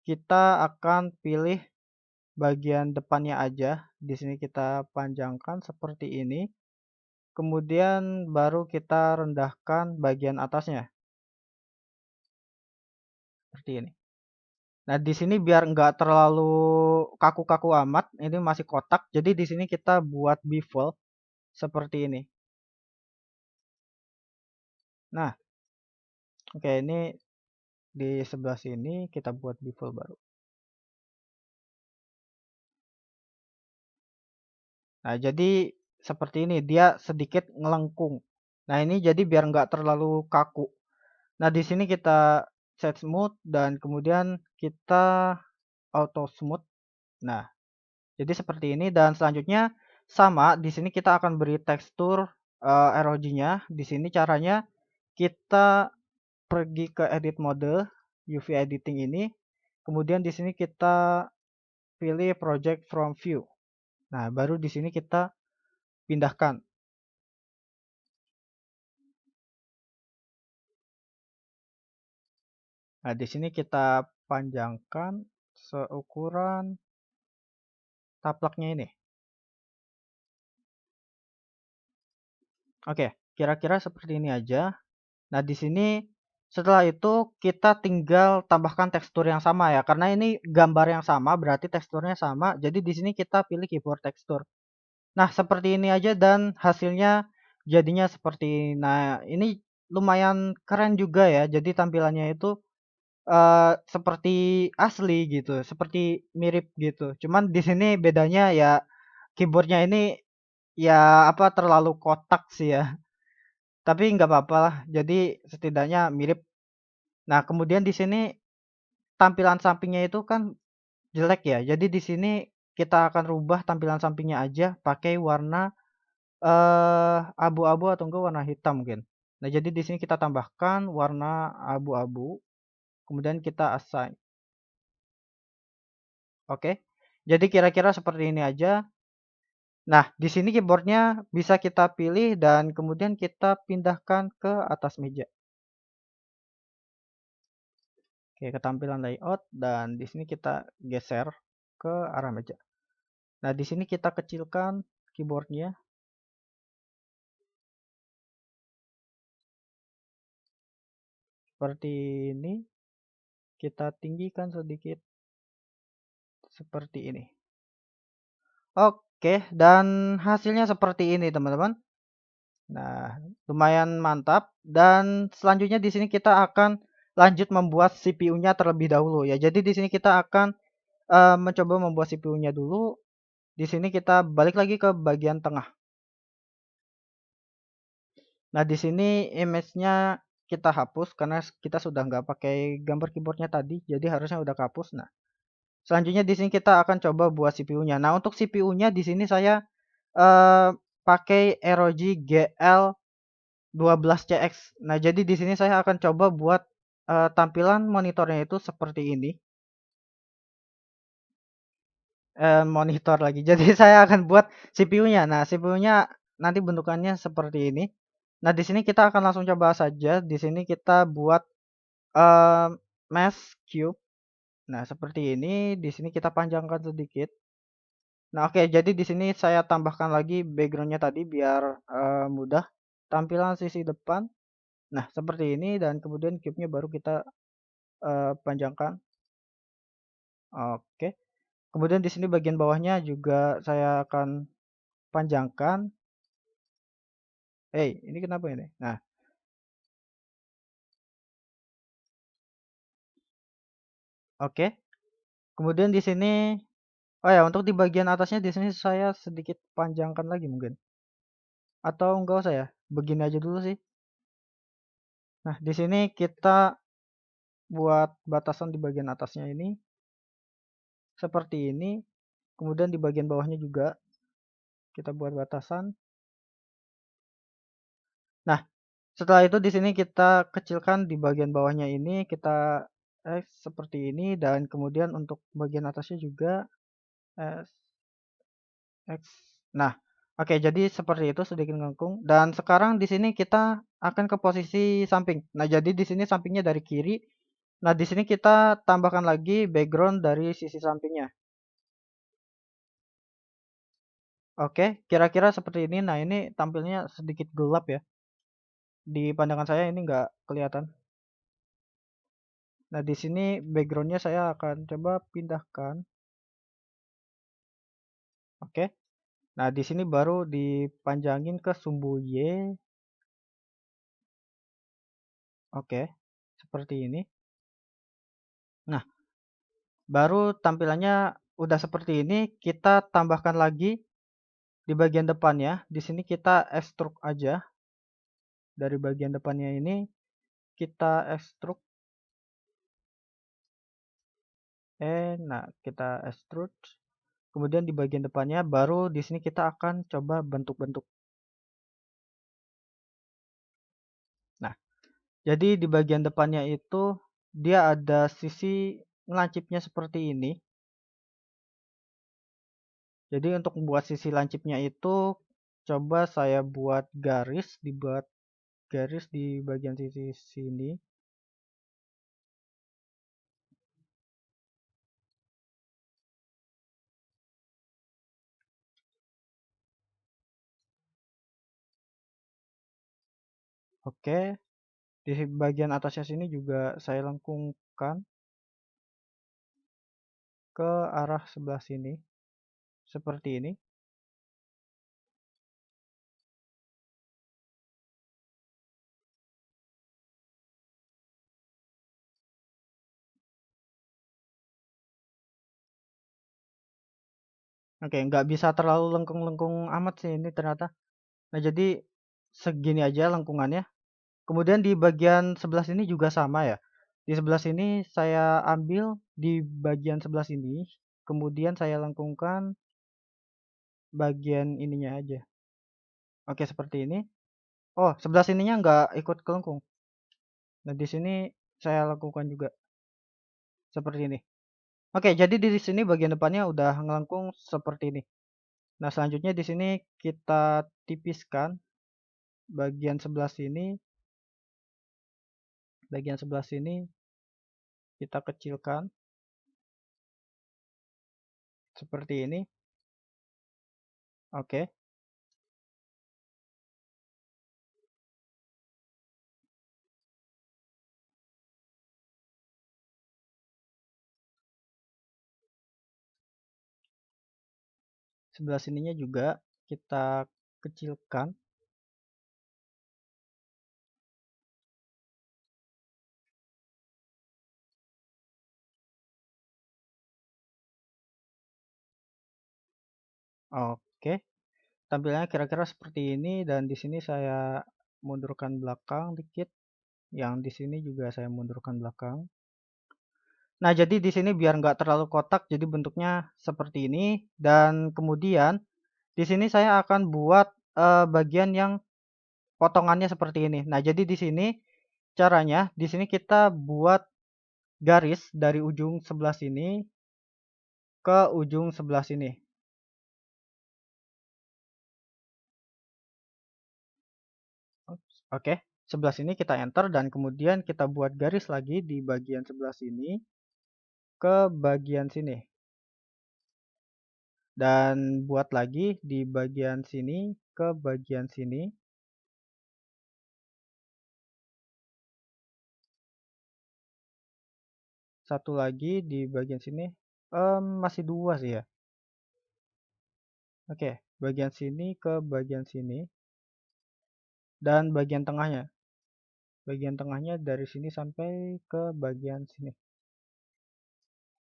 kita akan pilih bagian depannya aja. Di sini kita panjangkan seperti ini. Kemudian baru kita rendahkan bagian atasnya. Seperti ini. Nah, di sini biar nggak terlalu kaku-kaku amat, ini masih kotak. Jadi di sini kita buat bevel seperti ini. Nah, Oke, ini di sebelah sini kita buat bevel baru. Nah, jadi seperti ini, dia sedikit ngelengkung. Nah, ini jadi biar nggak terlalu kaku. Nah, di sini kita set smooth dan kemudian kita auto smooth. Nah, jadi seperti ini dan selanjutnya sama, di sini kita akan beri tekstur ROG-nya. Di sini caranya kita pergi ke edit mode UV editing ini. Kemudian di sini kita pilih project from view. Nah, baru di sini kita pindahkan. Nah, di sini kita panjangkan seukuran taplaknya ini. Oke, kira-kira seperti ini aja. Nah, di sini setelah itu kita tinggal tambahkan tekstur yang sama ya. Karena ini gambar yang sama berarti teksturnya sama. Jadi di sini kita pilih keyboard tekstur. Nah, seperti ini aja dan hasilnya jadinya seperti ini. Nah, ini lumayan keren juga ya. Jadi tampilannya itu seperti asli gitu, seperti mirip gitu. Cuman di sini bedanya ya keyboardnya ini ya apa terlalu kotak sih ya. Tapi nggak apa-apa lah. Jadi setidaknya mirip. Nah, kemudian di sini tampilan sampingnya itu kan jelek ya. Jadi di sini kita akan rubah tampilan sampingnya aja pakai warna abu-abu atau enggak warna hitam mungkin. Nah, jadi di sini kita tambahkan warna abu-abu, kemudian kita assign. Oke. Jadi kira-kira seperti ini aja. Nah, di sini keyboardnya bisa kita pilih dan kemudian kita pindahkan ke atas meja. Oke, ketampilan layout dan di sini kita geser ke arah meja. Nah, di sini kita kecilkan keyboardnya seperti ini. Kita tinggikan sedikit seperti ini. Oke, dan hasilnya seperti ini, teman-teman. Nah, lumayan mantap. Dan selanjutnya di sini kita akan lanjut membuat CPU-nya terlebih dahulu ya. Jadi di sini kita akan mencoba membuat CPU-nya dulu. Di sini kita balik lagi ke bagian tengah. Nah, di sini image-nya kita hapus karena kita sudah nggak pakai gambar keyboardnya tadi, jadi harusnya udah kehapus. Nah, selanjutnya di sini kita akan coba buat CPU-nya. Nah, untuk CPU-nya di sini saya pakai ROG GL12CX. Nah, jadi di sini saya akan coba buat tampilan monitornya itu seperti ini. Monitor lagi. Jadi saya akan buat CPU-nya. Nah, CPU-nya nanti bentukannya seperti ini. Nah, di sini kita akan langsung coba saja. Di sini kita buat mesh cube. Nah, seperti ini. Di sini kita panjangkan sedikit. Nah, oke. Jadi di sini saya tambahkan lagi backgroundnya tadi biar mudah. Tampilan sisi depan. Nah, seperti ini dan kemudian cube-nya baru kita panjangkan. Oke. Kemudian di sini bagian bawahnya juga saya akan panjangkan. Ini kenapa ini? Nah, oke. Kemudian di sini, oh ya, untuk di bagian atasnya di sini saya sedikit panjangkan lagi mungkin. Atau enggak usah ya? Begini aja dulu sih. Nah, di sini kita buat batasan di bagian atasnya ini seperti ini. Kemudian di bagian bawahnya juga kita buat batasan. Nah, setelah itu di sini kita kecilkan di bagian bawahnya ini kita seperti ini dan kemudian untuk bagian atasnya juga S X. Nah, oke jadi seperti itu sedikit ngengkung dan sekarang di sini kita akan ke posisi samping. Nah, jadi di sini sampingnya dari kiri. Nah, di sini kita tambahkan lagi background dari sisi sampingnya. Oke, kira-kira seperti ini. Nah, ini tampilnya sedikit gelap ya. Di pandangan saya ini nggak kelihatan. Nah, di sini backgroundnya saya akan coba pindahkan. Oke. Nah, di sini baru dipanjangin ke sumbu Y. Oke. seperti ini. Nah, baru tampilannya udah seperti ini, kita tambahkan lagi di bagian depannya. Di sini kita extrude aja. Dari bagian depannya ini kita extrude. Nah, kita extrude. Kemudian di bagian depannya baru di sini kita akan coba bentuk-bentuk. Nah, jadi di bagian depannya itu dia ada sisi lancipnya seperti ini. Jadi untuk membuat sisi lancipnya itu coba saya dibuat garis di bagian sisi sini. Oke, di bagian atasnya sini juga saya lengkungkan ke arah sebelah sini seperti ini. Oke, nggak bisa terlalu lengkung-lengkung amat sih ini ternyata. Nah, jadi segini aja lengkungannya. Kemudian di bagian sebelah sini juga sama ya. Di sebelah sini saya ambil di bagian sebelah sini, kemudian saya lengkungkan bagian ininya aja. Oke, seperti ini. Oh, sebelah sininya nggak ikut kelengkung. Nah, di sini saya lakukan juga seperti ini. Oke, jadi di sini bagian depannya udah ngelengkung seperti ini. Nah, selanjutnya di sini kita tipiskan bagian sebelah sini kita kecilkan seperti ini. Oke, sebelah sininya juga kita kecilkan. Oke, tampilannya kira-kira seperti ini dan di sini saya mundurkan belakang dikit. Yang di sini juga saya mundurkan belakang. Nah, jadi di sini biar nggak terlalu kotak, jadi bentuknya seperti ini. Dan kemudian di sini saya akan buat bagian yang potongannya seperti ini. Nah, jadi di sini caranya, di sini kita buat garis dari ujung sebelah sini ke ujung sebelah sini. Oke, sebelah sini kita enter dan kemudian kita buat garis lagi di bagian sebelah sini ke bagian sini. Dan buat lagi di bagian sini ke bagian sini. Satu lagi di bagian sini. Masih dua sih ya. Oke, bagian sini ke bagian sini. Dan bagian tengahnya. Bagian tengahnya dari sini sampai ke bagian sini.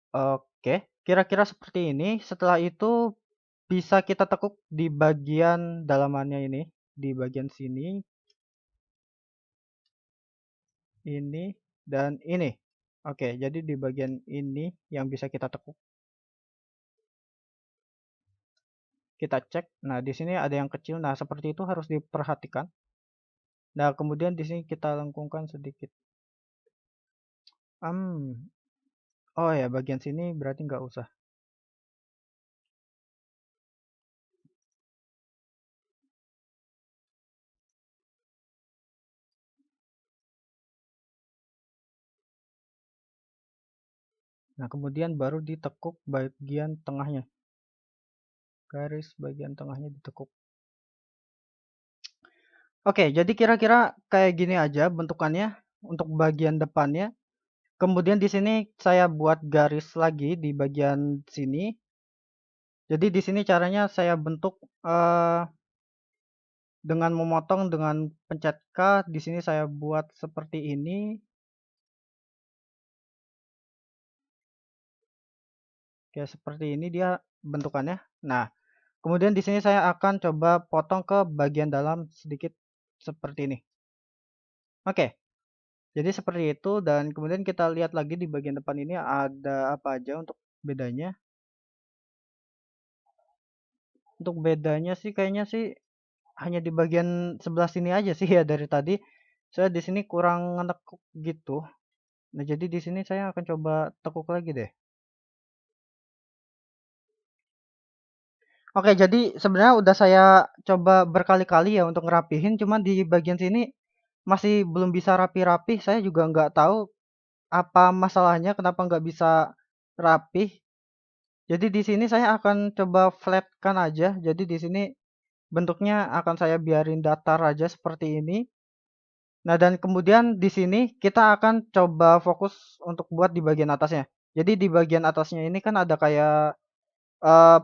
Oke, kira-kira seperti ini. Setelah itu bisa kita tekuk di bagian dalamannya ini. Di bagian sini, ini, dan ini. Oke, jadi di bagian ini yang bisa kita tekuk. Kita cek. Nah, di sini ada yang kecil. Nah, seperti itu harus diperhatikan. Nah, kemudian di sini kita lengkungkan sedikit. Oh ya, bagian sini berarti nggak usah. Nah, kemudian baru ditekuk bagian tengahnya. Garis bagian tengahnya ditekuk. Oke, jadi kira-kira kayak gini aja bentukannya untuk bagian depannya. Kemudian di sini saya buat garis lagi di bagian sini. Jadi di sini caranya saya bentuk dengan memotong dengan pencet K. Di sini saya buat seperti ini. Kayak seperti ini dia bentukannya. Nah, kemudian di sini saya akan coba potong ke bagian dalam sedikit seperti ini. Oke, jadi seperti itu dan kemudian kita lihat lagi di bagian depan ini ada apa aja untuk bedanya. Untuk bedanya sih kayaknya sih hanya di bagian sebelah sini aja sih ya dari tadi. Saya di sini kurang ngetekuk gitu. Nah, jadi di sini saya akan coba tekuk lagi deh. Oke, jadi sebenarnya udah saya coba berkali-kali ya untuk ngerapihin, cuman di bagian sini masih belum bisa rapi-rapi. Saya juga nggak tahu apa masalahnya, kenapa nggak bisa rapih. Jadi di sini saya akan coba flatkan aja. Jadi di sini bentuknya akan saya biarin datar aja seperti ini. Nah, dan kemudian di sini kita akan coba fokus untuk buat di bagian atasnya. Jadi di bagian atasnya ini kan ada kayak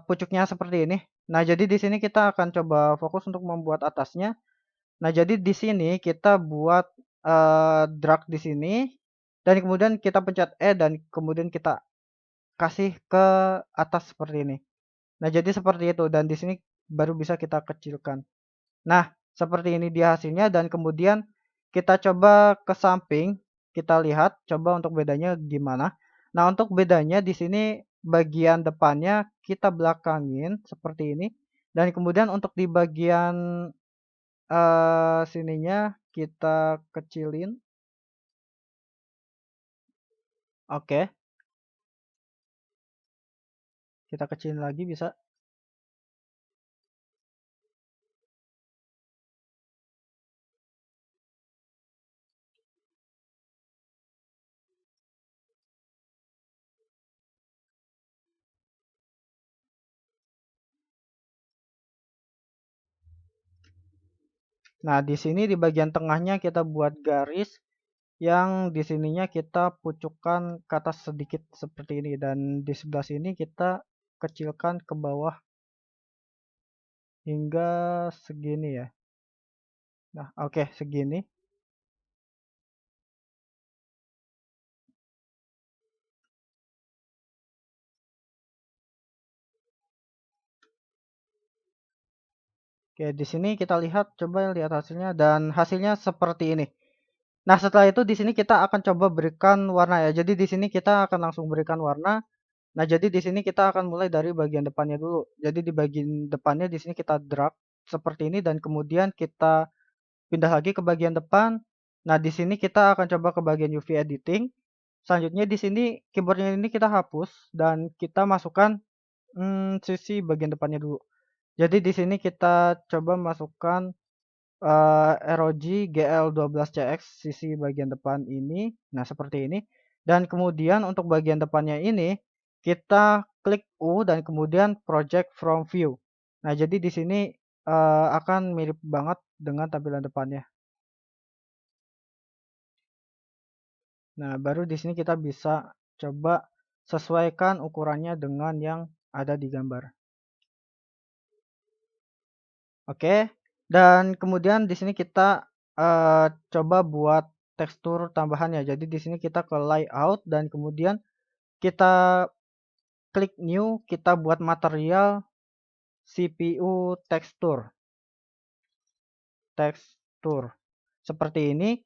pucuknya seperti ini. Nah, jadi di sini kita akan coba fokus untuk membuat atasnya. Nah, jadi di sini kita buat drag di sini dan kemudian kita pencet E dan kemudian kita kasih ke atas seperti ini. Nah, jadi seperti itu dan di sini baru bisa kita kecilkan. Nah, seperti ini dia hasilnya dan kemudian kita coba ke samping, kita lihat coba untuk bedanya gimana. Nah, untuk bedanya di sini bagian depannya kita belakangin seperti ini dan kemudian untuk di bagian sininya kita kecilin. Oke, kita kecilin lagi bisa. Nah, di sini di bagian tengahnya kita buat garis yang di sininya kita pucukkan ke atas sedikit seperti ini dan di sebelah sini kita kecilkan ke bawah hingga segini ya. Nah, oke segini. Oke, di sini kita lihat coba lihat hasilnya dan hasilnya seperti ini. Nah, setelah itu di sini kita akan coba berikan warna ya. Jadi di sini kita akan langsung berikan warna. Nah, jadi di sini kita akan mulai dari bagian depannya dulu. Jadi di bagian depannya di sini kita drag seperti ini dan kemudian kita pindah lagi ke bagian depan. Nah, di sini kita akan coba ke bagian UV editing. Selanjutnya di sini keyboardnya ini kita hapus dan kita masukkan sisi bagian depannya dulu. Jadi di sini kita coba masukkan ROG GL12CX sisi bagian depan ini. Nah, seperti ini. Dan kemudian untuk bagian depannya ini kita klik U dan kemudian project from view. Nah, jadi di sini akan mirip banget dengan tampilan depannya. Nah, baru di sini kita bisa coba sesuaikan ukurannya dengan yang ada di gambar. Oke, dan kemudian di sini kita coba buat tekstur tambahannya. Jadi di sini kita ke layout dan kemudian kita klik new, kita buat material CPU tekstur. Tekstur. Seperti ini.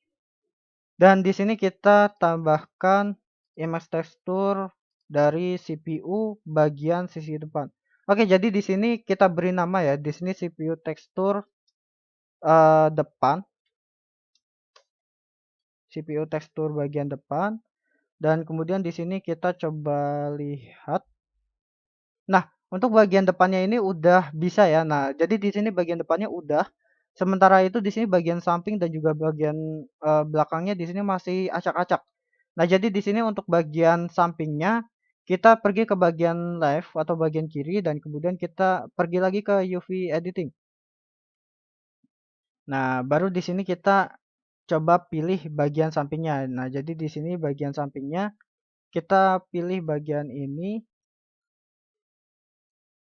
Dan di sini kita tambahkan image tekstur dari CPU bagian sisi depan. Oke, jadi di sini kita beri nama ya. Di sini CPU tekstur depan. CPU tekstur bagian depan dan kemudian di sini kita coba lihat. Nah, untuk bagian depannya ini udah bisa ya. Nah, jadi di sini bagian depannya udah. Sementara itu di sini bagian samping dan juga bagian belakangnya di sini masih acak-acak. Nah, jadi di sini untuk bagian sampingnya kita pergi ke bagian left atau bagian kiri dan kemudian kita pergi lagi ke UV editing. Nah, baru di sini kita coba pilih bagian sampingnya. Nah, jadi di sini bagian sampingnya kita pilih bagian ini,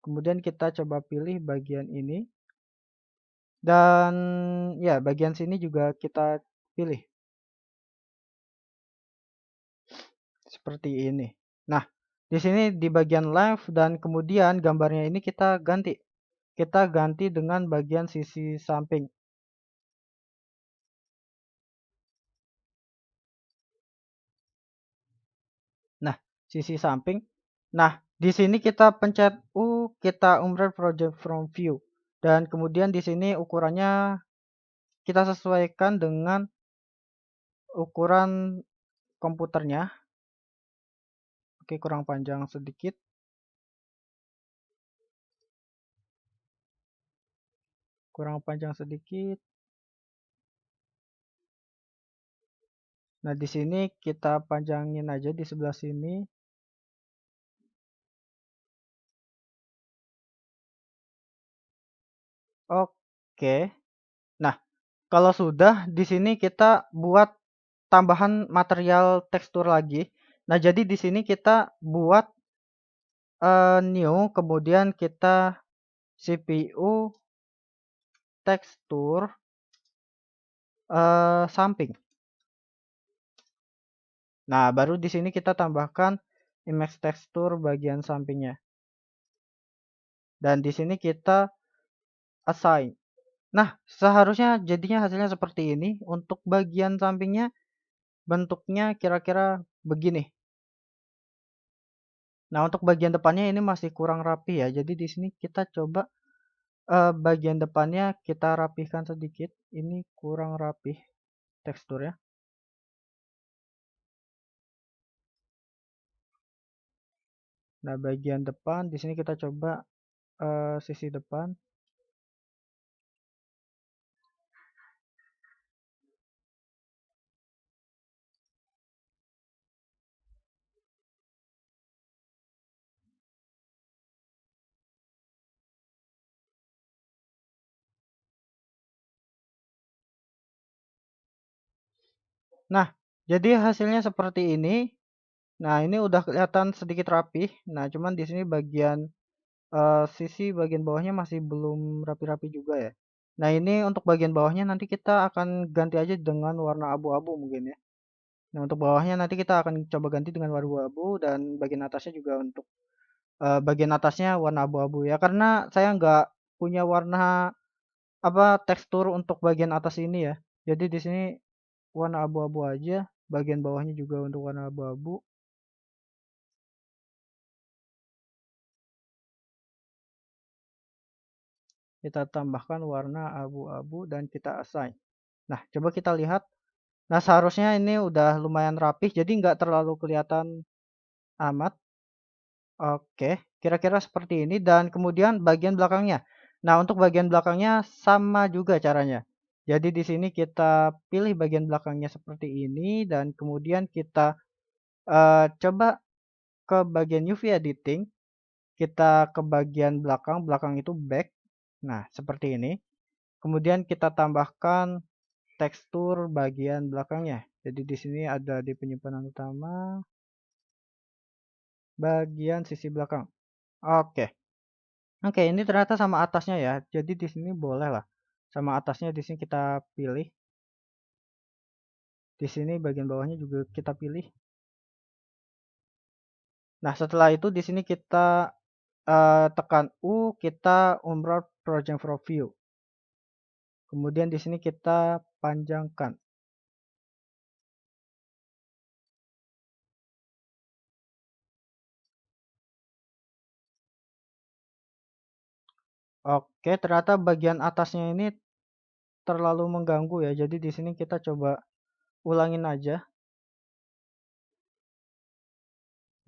kemudian kita coba pilih bagian ini, dan ya bagian sini juga kita pilih seperti ini. Nah, Di sini di bagian left dan kemudian gambarnya ini kita ganti. Kita ganti dengan bagian sisi samping. Nah, sisi samping. Nah, di sini kita pencet U, kita umrah project from view. Dan kemudian di sini ukurannya kita sesuaikan dengan ukuran komputernya. Oke, kurang panjang sedikit. Kurang panjang sedikit. Nah, di sini kita panjangin aja di sebelah sini. Oke. Nah, kalau sudah di sini kita buat tambahan material tekstur lagi. Nah, jadi di sini kita buat new, kemudian kita CPU tekstur samping. Nah, baru di sini kita tambahkan image tekstur bagian sampingnya. Dan di sini kita assign. Nah, seharusnya jadinya hasilnya seperti ini. Untuk bagian sampingnya bentuknya kira-kira begini. Nah, untuk bagian depannya ini masih kurang rapi ya. Jadi di sini kita coba bagian depannya kita rapihkan sedikit. Ini kurang rapih teksturnya. Nah, bagian depan di sini kita coba sisi depan. Nah, jadi hasilnya seperti ini. Nah, ini udah kelihatan sedikit rapih. Nah, cuman di sini bagian sisi bagian bawahnya masih belum rapi-rapi juga ya. Nah, ini untuk bagian bawahnya nanti kita akan ganti aja dengan warna abu-abu mungkin ya. Nah, untuk bawahnya nanti kita akan coba ganti dengan warna abu-abu dan bagian atasnya juga untuk bagian atasnya warna abu-abu ya. Karena saya nggak punya warna apa tekstur untuk bagian atas ini ya. Jadi di sini warna abu-abu aja. Bagian bawahnya juga untuk warna abu-abu. Kita tambahkan warna abu-abu dan kita assign. Nah, coba kita lihat. Nah, seharusnya ini udah lumayan rapih, jadi nggak terlalu kelihatan amat. Oke, kira-kira seperti ini. Dan kemudian bagian belakangnya. Nah, untuk bagian belakangnya sama juga caranya. Jadi di sini kita pilih bagian belakangnya seperti ini. Dan kemudian kita coba ke bagian UV editing. Kita ke bagian belakang, belakang itu back. Nah, seperti ini. Kemudian kita tambahkan tekstur bagian belakangnya. Jadi di sini ada di penyimpanan utama, bagian sisi belakang. Oke. Oke, ini ternyata sama atasnya ya. Jadi di sini boleh lah. Sama atasnya di sini kita pilih. Di sini bagian bawahnya juga kita pilih. Nah, setelah itu di sini kita tekan U, kita umrah project from view. Kemudian di sini kita panjangkan. Oke, ternyata bagian atasnya ini terlalu mengganggu ya. Jadi di sini kita coba ulangin aja.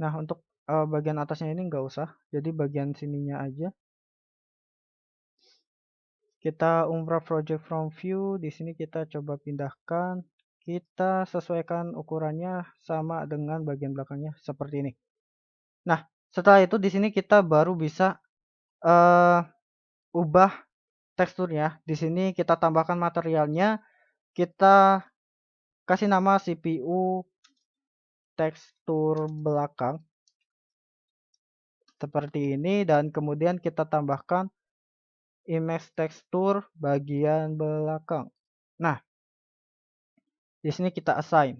Nah, untuk bagian atasnya ini nggak usah. Jadi bagian sininya aja. Kita umrah project from view. Di sini kita coba pindahkan. Kita sesuaikan ukurannya sama dengan bagian belakangnya seperti ini. Nah, setelah itu di sini kita baru bisa uh, ubah teksturnya. Di sini kita tambahkan materialnya. Kita kasih nama CPU tekstur belakang seperti ini dan kemudian kita tambahkan image tekstur bagian belakang. Nah, di sini kita assign.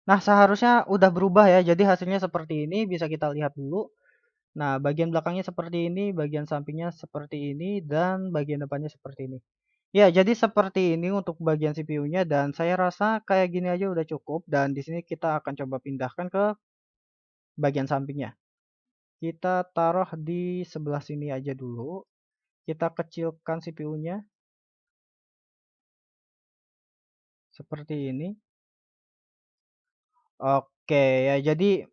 Nah, seharusnya udah berubah ya. Jadi hasilnya seperti ini, bisa kita lihat dulu. Nah, bagian belakangnya seperti ini, bagian sampingnya seperti ini, dan bagian depannya seperti ini. Ya, jadi seperti ini untuk bagian CPU-nya dan saya rasa kayak gini aja udah cukup dan di sini kita akan coba pindahkan ke bagian sampingnya. Kita taruh di sebelah sini aja dulu. Kita kecilkan CPU-nya seperti ini. Oke, ya jadi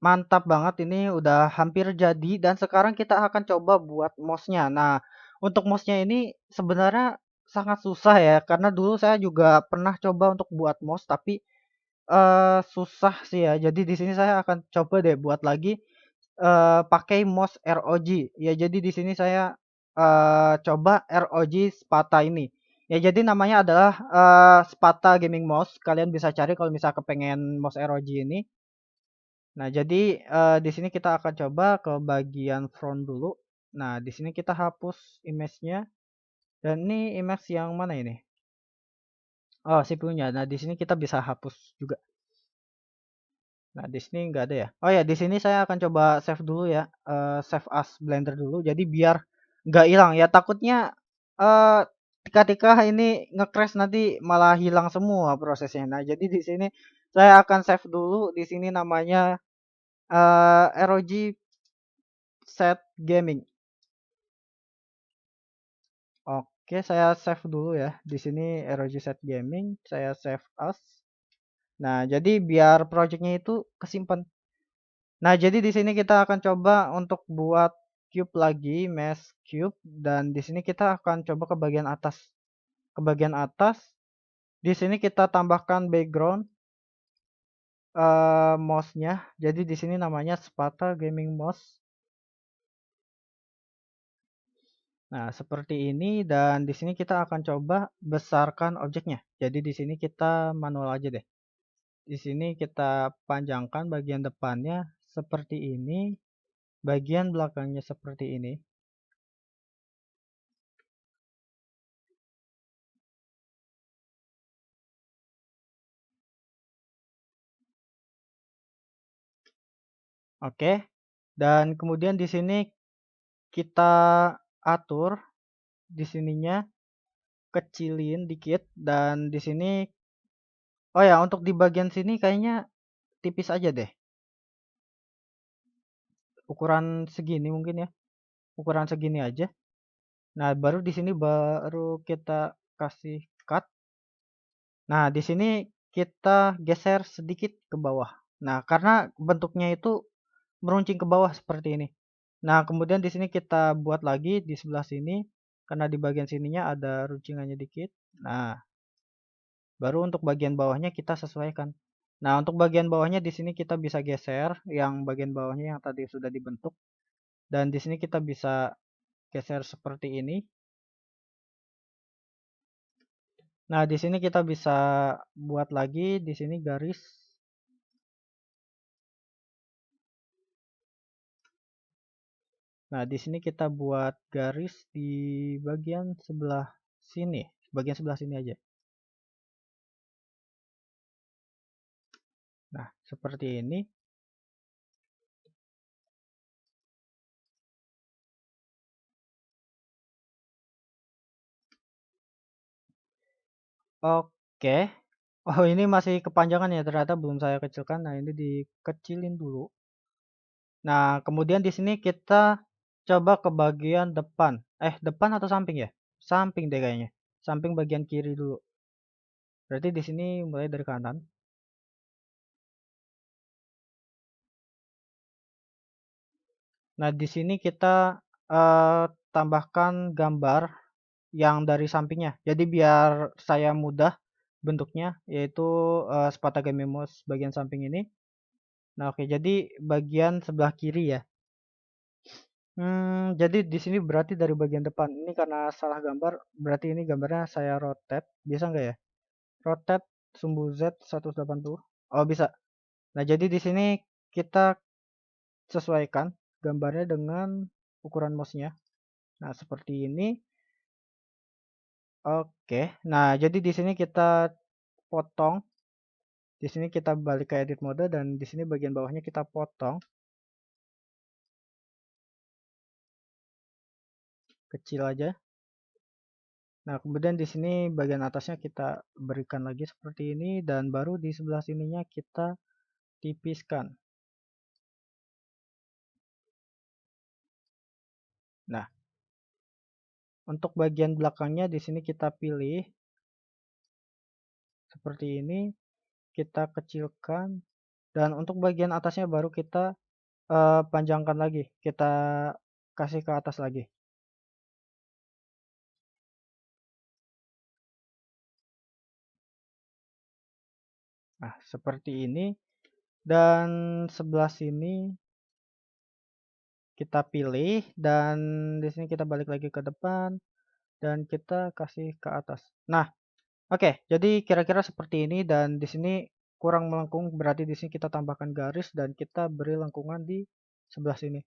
mantap banget ini udah hampir jadi dan sekarang kita akan coba buat mouse-nya. Nah, untuk mouse-nya ini sebenarnya sangat susah ya karena dulu saya juga pernah coba untuk buat mouse tapi susah sih ya. Jadi di sini saya akan coba deh buat lagi pakai mouse ROG. Ya jadi di sini saya coba ROG Spata ini. Ya jadi namanya adalah Spata Gaming Mouse. Kalian bisa cari kalau misal kepengen mouse ROG ini. Nah, jadi di sini kita akan coba ke bagian front dulu. Nah, di sini kita hapus image-nya dan ini image yang mana ini? Oh, CPU-nya. Nah, di sini kita bisa hapus juga. Nah, di sini nggak ada ya. Oh ya, di sini saya akan coba save dulu ya. Save as Blender dulu. Jadi biar nggak hilang ya. Takutnya eh ketika ini nge-crash nanti malah hilang semua prosesnya. Nah, jadi di sini saya akan save dulu. Di sini namanya ROG Set Gaming. Oke, saya save dulu ya. Di sini ROG Set Gaming, saya save as. Nah, jadi biar projectnya itu kesimpan. Nah, jadi di sini kita akan coba untuk buat cube lagi, mesh cube, dan di sini kita akan coba ke bagian atas. Ke bagian atas, di sini kita tambahkan background mouse-nya. Jadi di sini namanya Spata Gaming Mouse. Nah, seperti ini dan di sini kita akan coba besarkan objeknya. Jadi di sini kita manual aja deh. Di sini kita panjangkan bagian depannya seperti ini, bagian belakangnya seperti ini. Oke. Dan kemudian di sini kita atur di sininya kecilin dikit dan di sini oh ya untuk di bagian sini kayaknya tipis aja deh. Ukuran segini mungkin ya. Ukuran segini aja. Nah, baru di sini baru kita kasih cut. Nah, di sini kita geser sedikit ke bawah. Nah, karena bentuknya itu meruncing ke bawah seperti ini. Nah, kemudian di sini kita buat lagi di sebelah sini karena di bagian sininya ada runcingannya dikit. Nah, baru untuk bagian bawahnya kita sesuaikan. Nah, untuk bagian bawahnya di sini kita bisa geser yang bagian bawahnya yang tadi sudah dibentuk dan di sini kita bisa geser seperti ini. Nah, di sini kita bisa buat lagi di sini garis. Nah, di sini kita buat garis di bagian sebelah sini, bagian sebelah sini aja. Nah, seperti ini. Oke. Oh, ini masih kepanjangan ya, ternyata belum saya kecilkan. Nah, ini dikecilin dulu. Nah, kemudian di sini kita coba ke bagian depan. Depan atau samping ya? Samping deh kayaknya. Samping bagian kiri dulu. Berarti di sini mulai dari kanan. Nah, di sini kita tambahkan gambar yang dari sampingnya. Jadi biar saya mudah bentuknya, yaitu Spatagami Mouse bagian samping ini. Nah, oke, jadi bagian sebelah kiri ya. Jadi di sini berarti dari bagian depan. Ini karena salah gambar, berarti ini gambarnya saya rotate. Bisa nggak ya? Rotate sumbu Z 180. Oh, bisa. Nah, jadi di sini kita sesuaikan gambarnya dengan ukuran mouse-nya. Nah, seperti ini. Oke. Nah, jadi di sini kita potong. Di sini kita balik ke edit mode dan di sini bagian bawahnya kita potong kecil aja. Nah, kemudian di sini bagian atasnya kita berikan lagi seperti ini dan baru di sebelah sininya kita tipiskan. Nah, untuk bagian belakangnya di sini kita pilih seperti ini, kita kecilkan dan untuk bagian atasnya baru kita panjangkan lagi, kita kasih ke atas lagi. Nah, seperti ini dan sebelah sini kita pilih dan di sini kita balik lagi ke depan dan kita kasih ke atas. Nah, oke, jadi kira-kira seperti ini dan di sini kurang melengkung berarti di sini kita tambahkan garis dan kita beri lengkungan di sebelah sini.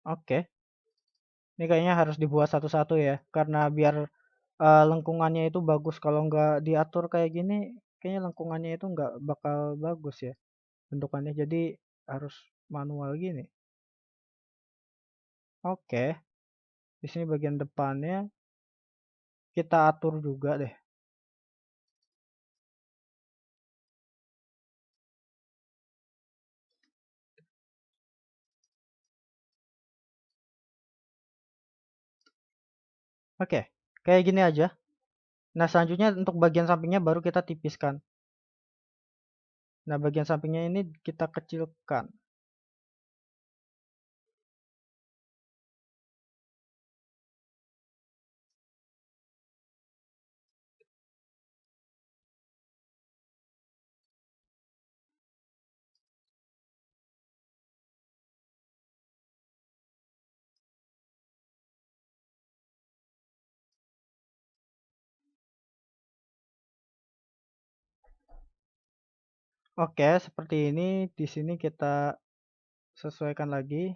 Oke, ini kayaknya harus dibuat satu-satu ya karena biar lengkungannya itu bagus. Kalau nggak diatur kayak gini, kayaknya lengkungannya itu nggak bakal bagus ya bentukannya. Jadi harus manual gini. Oke, di sini bagian depannya kita atur juga deh. Oke, kayak gini aja. Nah, selanjutnya untuk bagian sampingnya baru kita tipiskan. Nah, bagian sampingnya ini kita kecilkan. Oke, seperti ini. Di sini kita sesuaikan lagi.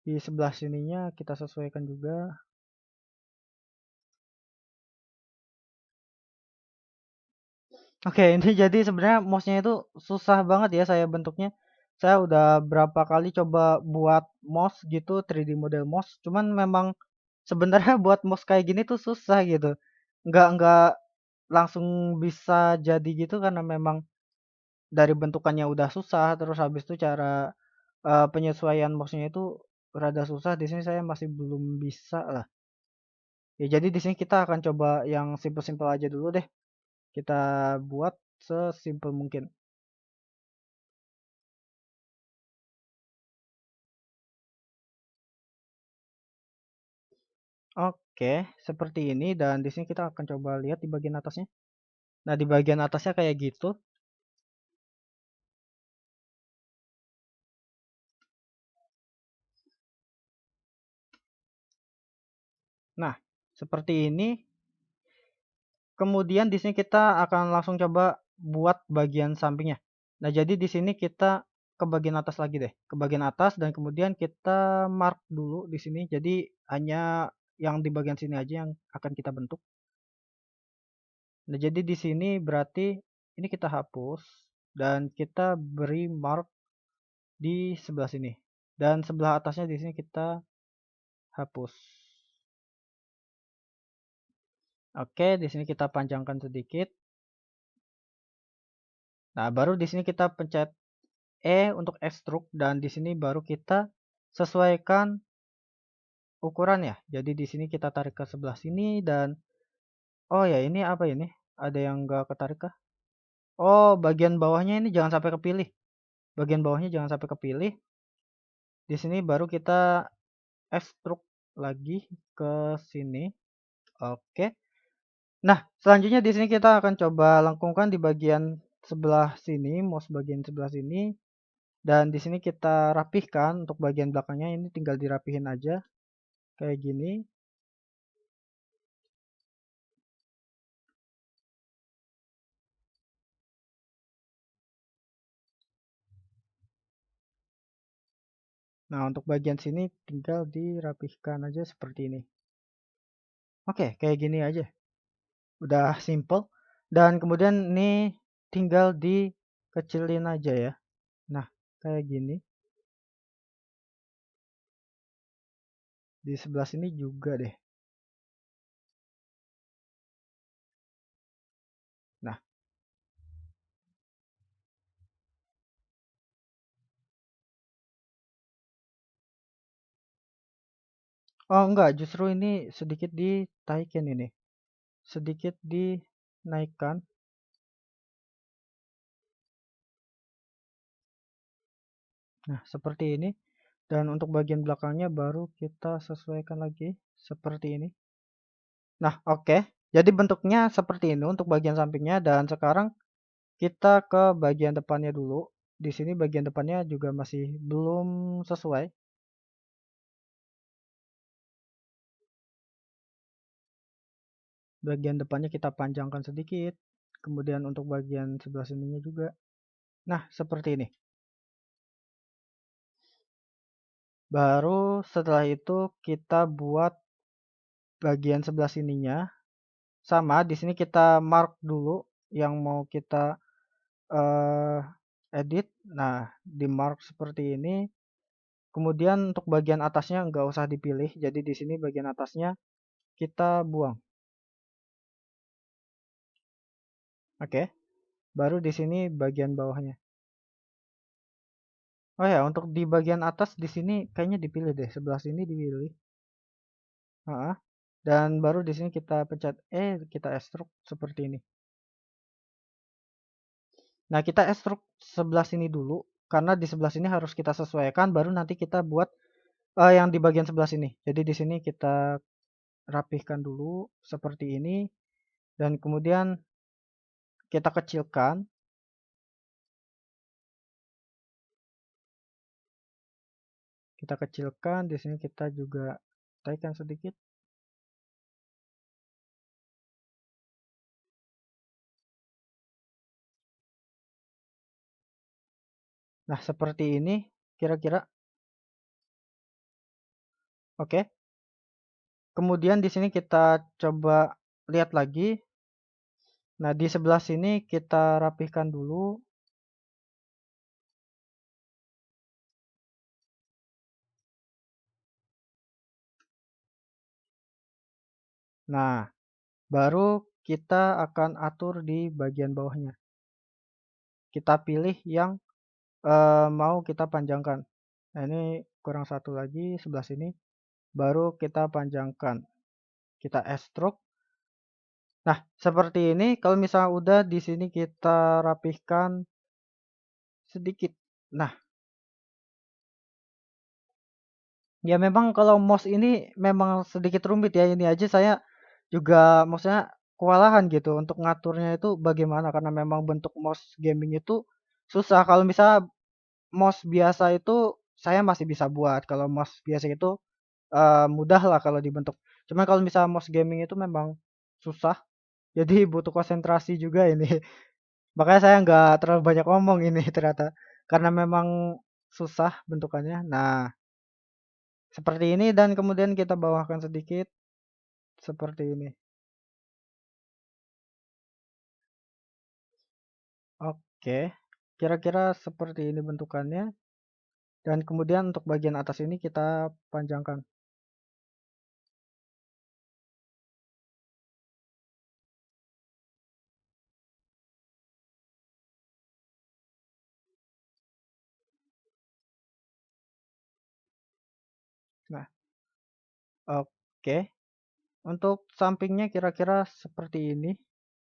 Di sebelah sininya kita sesuaikan juga. Oke, ini jadi sebenarnya mouse-nya itu susah banget ya saya bentuknya. Saya udah berapa kali coba buat mouse gitu, 3D model mouse. Cuman memang sebenarnya buat mouse kayak gini tuh susah gitu. Nggak langsung bisa jadi gitu karena memang dari bentukannya udah susah. Terus habis itu cara penyesuaian mouse-nya itu rada susah. Di sini saya masih belum bisa lah. Ya jadi di sini kita akan coba yang simple-simple aja dulu deh. Kita buat sesimpel mungkin. Oke, seperti ini dan di sini kita akan coba lihat di bagian atasnya. Nah, di bagian atasnya kayak gitu. Nah, seperti ini. Kemudian di sini kita akan langsung coba buat bagian sampingnya. Nah, jadi di sini kita ke bagian atas lagi deh, ke bagian atas dan kemudian kita mark dulu di sini. Jadi hanya yang di bagian sini aja yang akan kita bentuk. Nah, jadi di sini berarti ini kita hapus dan kita beri mark di sebelah sini. Dan sebelah atasnya di sini kita hapus. Oke, di sini kita panjangkan sedikit. Nah, baru di sini kita pencet E untuk extrude dan di sini baru kita sesuaikan ukuran ya. Jadi di sini kita tarik ke sebelah sini dan oh ya ini apa ini? Ada yang enggak ketarik kah? Oh, bagian bawahnya ini jangan sampai kepilih. Bagian bawahnya jangan sampai kepilih. Di sini baru kita extrude lagi ke sini. Oke. Nah, selanjutnya di sini kita akan coba lengkungkan di bagian sebelah sini, mouse bagian sebelah sini. Dan di sini kita rapihkan untuk bagian belakangnya ini tinggal dirapihin aja kayak gini. Nah, untuk bagian sini tinggal dirapihkan aja seperti ini. Oke, kayak gini aja. Udah simple. Dan kemudian ini tinggal dikecilin aja ya. Nah, kayak gini. Di sebelah sini juga deh. Nah, oh enggak, justru ini sedikit ditaikin ini. Sedikit dinaikkan. Nah, seperti ini. Dan untuk bagian belakangnya baru kita sesuaikan lagi seperti ini. Nah, oke. Jadi bentuknya seperti ini untuk bagian sampingnya dan sekarang kita ke bagian depannya dulu. Di sini bagian depannya juga masih belum sesuai. Bagian depannya kita panjangkan sedikit. Kemudian untuk bagian sebelah sininya juga. Nah, seperti ini. Baru setelah itu kita buat bagian sebelah sininya. Sama, di sini kita mark dulu yang mau kita eh, edit. Nah, di mark seperti ini. Kemudian untuk bagian atasnya nggak usah dipilih. Jadi di sini bagian atasnya kita buang. Oke. Baru di sini bagian bawahnya. Oh ya, untuk di bagian atas di sini kayaknya dipilih deh. Sebelah sini dipilih. Heeh. Dan baru di sini kita pencet kita extrude seperti ini. Nah, kita extrude sebelah sini dulu karena di sebelah sini harus kita sesuaikan baru nanti kita buat yang di bagian sebelah sini. Jadi di sini kita rapihkan dulu seperti ini dan kemudian kita kecilkan. Kita kecilkan, di sini kita juga taikan sedikit. Nah, seperti ini kira-kira. Oke. Kemudian di sini kita coba lihat lagi. Nah, di sebelah sini kita rapihkan dulu. Nah, baru kita akan atur di bagian bawahnya. Kita pilih yang mau kita panjangkan. Nah, ini kurang satu lagi sebelah sini. Baru kita panjangkan. Kita extrude. Nah, seperti ini. Kalau misalnya udah di sini kita rapihkan sedikit. Nah, ya memang kalau mouse ini memang sedikit rumit ya. Ini aja saya juga maksudnya kewalahan gitu untuk ngaturnya itu bagaimana karena memang bentuk mouse gaming itu susah. Kalau misalnya mouse biasa itu saya masih bisa buat. Kalau mouse biasa itu mudah lah kalau dibentuk. Cuma kalau misalnya mouse gaming itu memang susah. Jadi butuh konsentrasi juga ini. Makanya saya nggak terlalu banyak ngomong ini ternyata. Karena memang susah bentukannya. Nah, seperti ini dan kemudian kita bawahkan sedikit seperti ini. Oke, kira-kira seperti ini bentukannya. Dan kemudian untuk bagian atas ini kita panjangkan. Nah, oke. Untuk sampingnya kira-kira seperti ini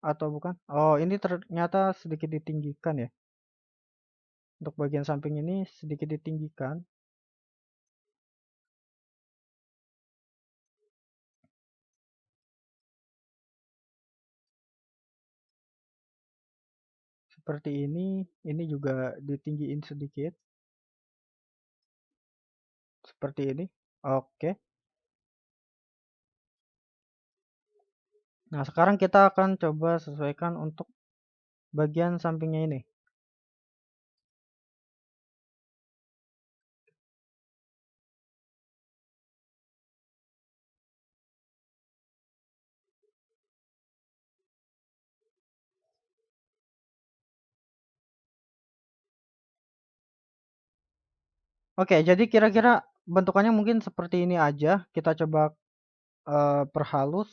atau bukan? Oh, ini ternyata sedikit ditinggikan ya. Untuk bagian samping ini sedikit ditinggikan. Seperti ini juga ditinggiin sedikit. Seperti ini. Oke. Nah, sekarang kita akan coba sesuaikan untuk bagian sampingnya ini. Oke, jadi kira-kira bentukannya mungkin seperti ini aja. Kita coba perhalus.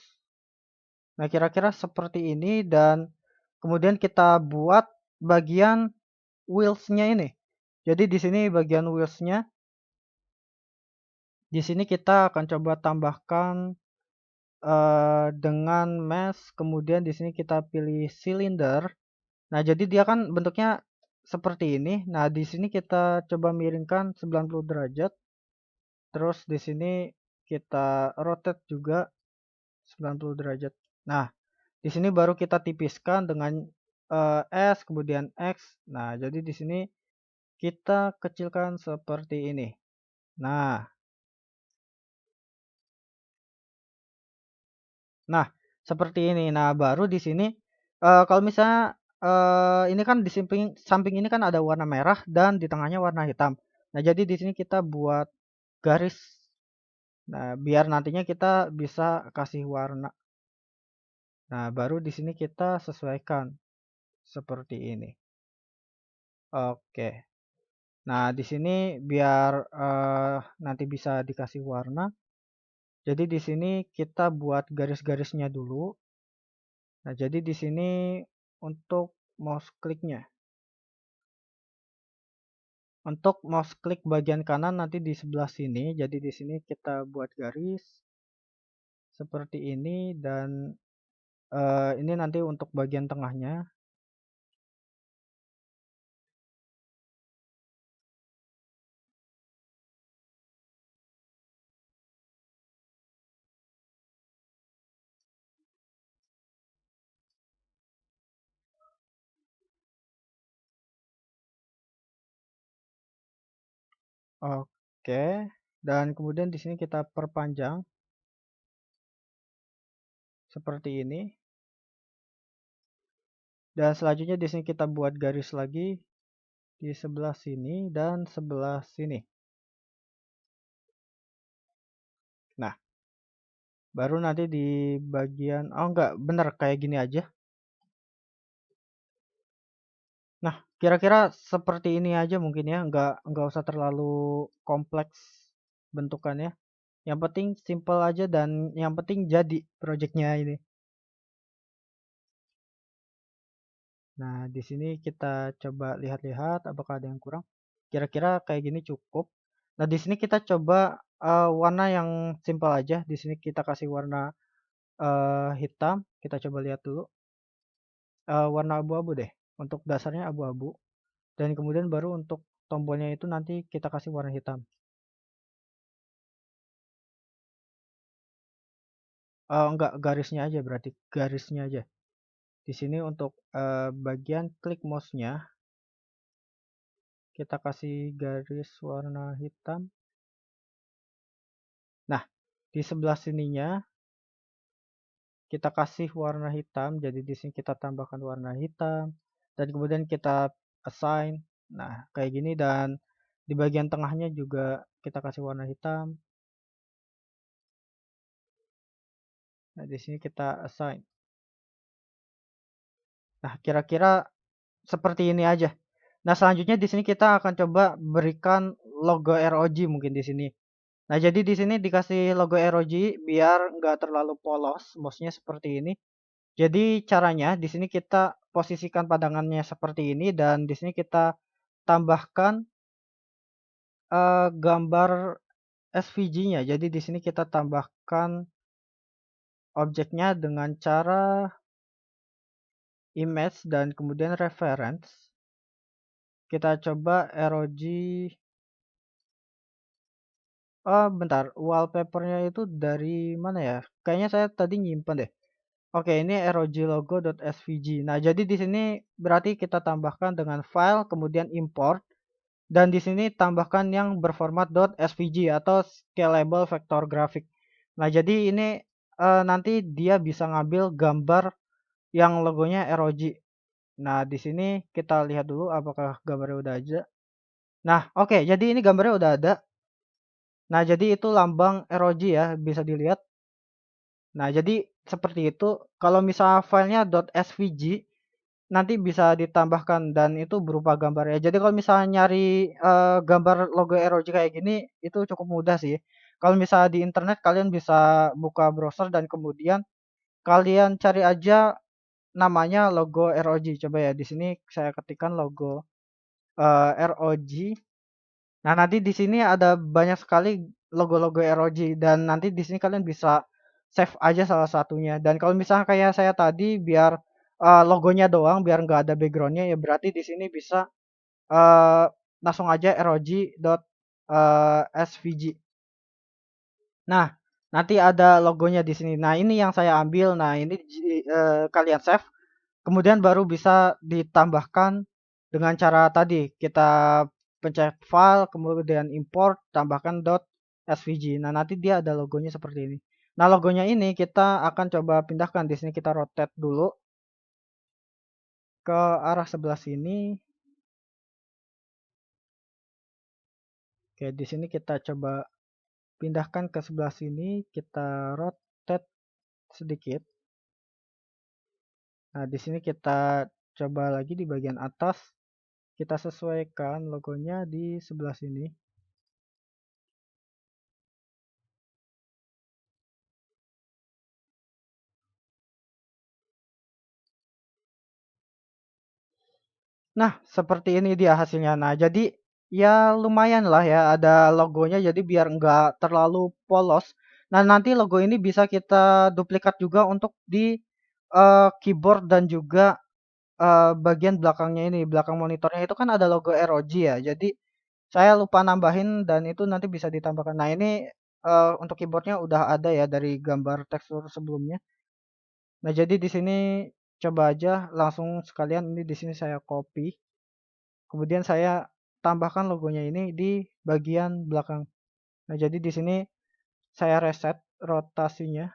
Nah, kira-kira seperti ini dan kemudian kita buat bagian wheels-nya ini. Jadi di sini bagian wheels-nya, di sini kita akan coba tambahkan dengan mesh, kemudian di sini kita pilih silinder. Nah, jadi dia kan bentuknya seperti ini. Nah, di sini kita coba miringkan 90 derajat. Terus di sini kita rotate juga 90 derajat. Nah, di sini baru kita tipiskan dengan S kemudian X. Nah, jadi di sini kita kecilkan seperti ini. Nah, nah seperti ini. Nah, baru di sini kalau misalnya ini kan di samping samping ini kan ada warna merah dan di tengahnya warna hitam. Nah, jadi di sini kita buat garis. Nah, biar nantinya kita bisa kasih warna. Nah, baru di sini kita sesuaikan seperti ini. Oke. Nah, di sini biar nanti bisa dikasih warna. Jadi di sini kita buat garis-garisnya dulu. Nah, jadi di sini untuk mouse kliknya. Untuk mouse klik bagian kanan nanti di sebelah sini. Jadi di sini kita buat garis seperti ini dan ini nanti untuk bagian tengahnya. Oke. Dan kemudian di sini kita perpanjang seperti ini. Dan selanjutnya di sini kita buat garis lagi di sebelah sini dan sebelah sini. Nah, baru nanti di bagian oh enggak, bener kayak gini aja. Nah, kira-kira seperti ini aja mungkin ya, enggak usah terlalu kompleks bentukannya. Yang penting simple aja dan yang penting jadi projectnya ini. Nah, di sini kita coba lihat-lihat apakah ada yang kurang. Kira-kira kayak gini cukup. Nah, di sini kita coba warna yang simple aja. Di sini kita kasih warna hitam. Kita coba lihat dulu. Warna abu-abu deh. Untuk dasarnya abu-abu. Dan kemudian baru untuk tombolnya itu nanti kita kasih warna hitam. Enggak, garisnya aja berarti. Garisnya aja. Di sini untuk bagian klik mouse-nya kita kasih garis warna hitam. Nah, di sebelah sininya kita kasih warna hitam. Jadi di sini kita tambahkan warna hitam dan kemudian kita assign. Nah, kayak gini dan di bagian tengahnya juga kita kasih warna hitam. Nah, di sini kita assign. Nah, kira-kira seperti ini aja. Nah, selanjutnya di sini kita akan coba berikan logo ROG mungkin di sini. Nah, jadi di sini dikasih logo ROG biar nggak terlalu polos, mouse-nya seperti ini. Jadi caranya di sini kita posisikan padangannya seperti ini dan di sini kita tambahkan gambar SVG-nya. Jadi di sini kita tambahkan objeknya dengan cara image dan kemudian reference. Kita coba ROG. Oh, bentar. Wallpapernya itu dari mana ya? Kayaknya saya tadi nyimpen deh. Oke, ini roglogo.svg. Nah, jadi di sini berarti kita tambahkan dengan file, kemudian import, dan di sini tambahkan yang berformat .svg atau scalable vector graphic. Nah, jadi ini nanti dia bisa ngambil gambar yang logonya ROG. Nah, di sini kita lihat dulu apakah gambarnya udah ada. Nah, oke, jadi ini gambarnya udah ada. Nah, jadi itu lambang ROG ya, bisa dilihat. Nah, jadi seperti itu. Kalau misalnya filenya .svg, nanti bisa ditambahkan dan itu berupa gambar ya. Jadi kalau misalnya nyari, gambar logo ROG kayak gini, itu cukup mudah sih. Kalau misalnya di internet kalian bisa buka browser dan kemudian kalian cari aja namanya logo ROG. Coba ya di sini saya ketikkan logo, ROG. Nah, nanti di sini ada banyak sekali logo-logo ROG dan nanti di sini kalian bisa save aja salah satunya. Dan kalau misalnya kayak saya tadi biar logonya doang, biar nggak ada backgroundnya ya berarti di sini bisa eh, langsung aja rog.svg. Nah, nanti ada logonya di sini. Nah, ini yang saya ambil. Nah, ini kalian save. Kemudian baru bisa ditambahkan dengan cara tadi, kita pencet file, kemudian import, tambahkan .svg. Nah, nanti dia ada logonya seperti ini. Nah, logonya ini kita akan coba pindahkan. Di sini kita rotate dulu ke arah sebelah sini. Oke, di sini kita coba pindahkan ke sebelah sini, kita rotate sedikit. Nah, di sini kita coba lagi di bagian atas, kita sesuaikan logonya di sebelah sini. Nah, seperti ini dia hasilnya. Nah, jadi ya lumayan lah ya ada logonya jadi biar nggak terlalu polos. Nah, nanti logo ini bisa kita duplikat juga untuk di keyboard dan juga bagian belakangnya ini, belakang monitornya itu kan ada logo ROG ya. Jadi saya lupa nambahin dan itu nanti bisa ditambahkan. Nah, ini untuk keyboardnya udah ada ya dari gambar tekstur sebelumnya. Nah, jadi di sini coba aja langsung sekalian ini di sini saya copy. Kemudian saya tambahkan logonya ini di bagian belakang. Nah, jadi di sini saya reset rotasinya.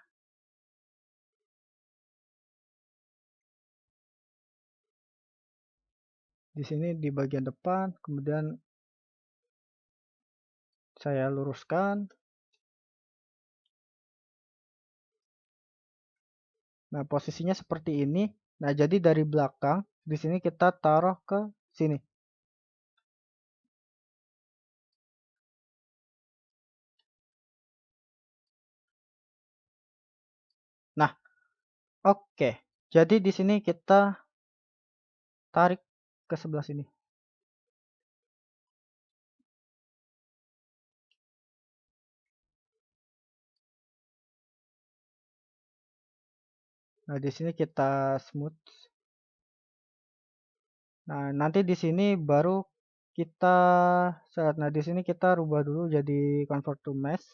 Di sini di bagian depan, kemudian saya luruskan. Nah, posisinya seperti ini. Nah, jadi dari belakang di sini kita taruh ke sini. Nah, oke. Jadi di sini kita tarik ke sebelah sini. Nah, di sini kita smooth. Nah, nanti di sini baru kita set. Nah, di sini kita rubah dulu jadi convert to mesh.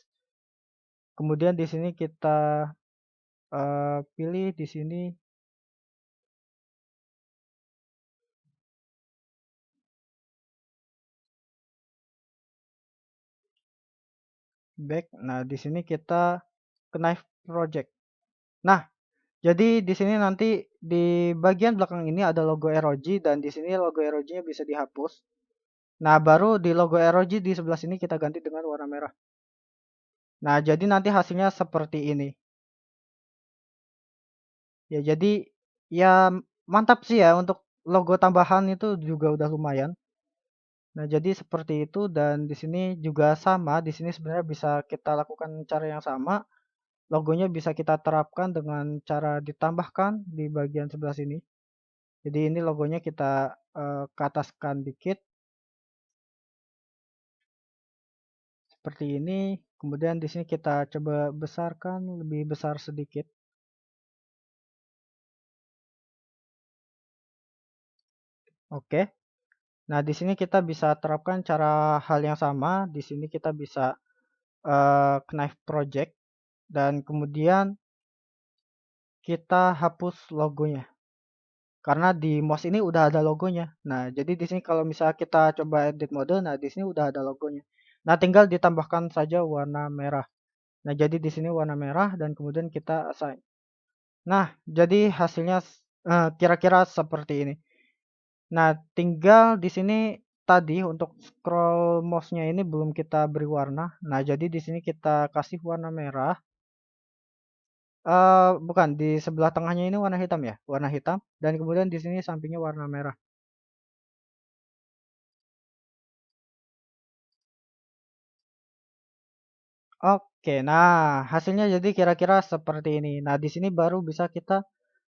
Kemudian di sini kita pilih di sini back. Nah, di sini kita knife project. Nah, jadi di sini nanti di bagian belakang ini ada logo ROG dan di sini logo ROG-nya bisa dihapus. Nah, baru di logo ROG di sebelah sini kita ganti dengan warna merah. Nah, jadi nanti hasilnya seperti ini. Ya, jadi ya mantap sih ya untuk logo tambahan itu juga udah lumayan. Nah, jadi seperti itu dan di sini juga sama. Di sini sebenarnya bisa kita lakukan cara yang sama. Logonya bisa kita terapkan dengan cara ditambahkan di bagian sebelah sini. Jadi ini logonya kita ke ataskan dikit seperti ini. Kemudian di sini kita coba besarkan lebih besar sedikit. Oke. Nah, di sini kita bisa terapkan cara hal yang sama. Di sini kita bisa knife project dan kemudian kita hapus logonya. Karena di mouse ini udah ada logonya. Nah, jadi di sini kalau misalnya kita coba edit mode, nah di sini udah ada logonya. Nah, tinggal ditambahkan saja warna merah. Nah, jadi di sini warna merah dan kemudian kita assign. Nah, jadi hasilnya kira-kira seperti ini. Nah, tinggal di sini tadi untuk scroll mouse-nya ini belum kita beri warna. Nah, jadi di sini kita kasih warna merah. Bukan, di sebelah tengahnya ini warna hitam ya? Warna hitam dan kemudian di sini sampingnya warna merah. Oke, nah hasilnya jadi kira-kira seperti ini. Nah, di sini baru bisa kita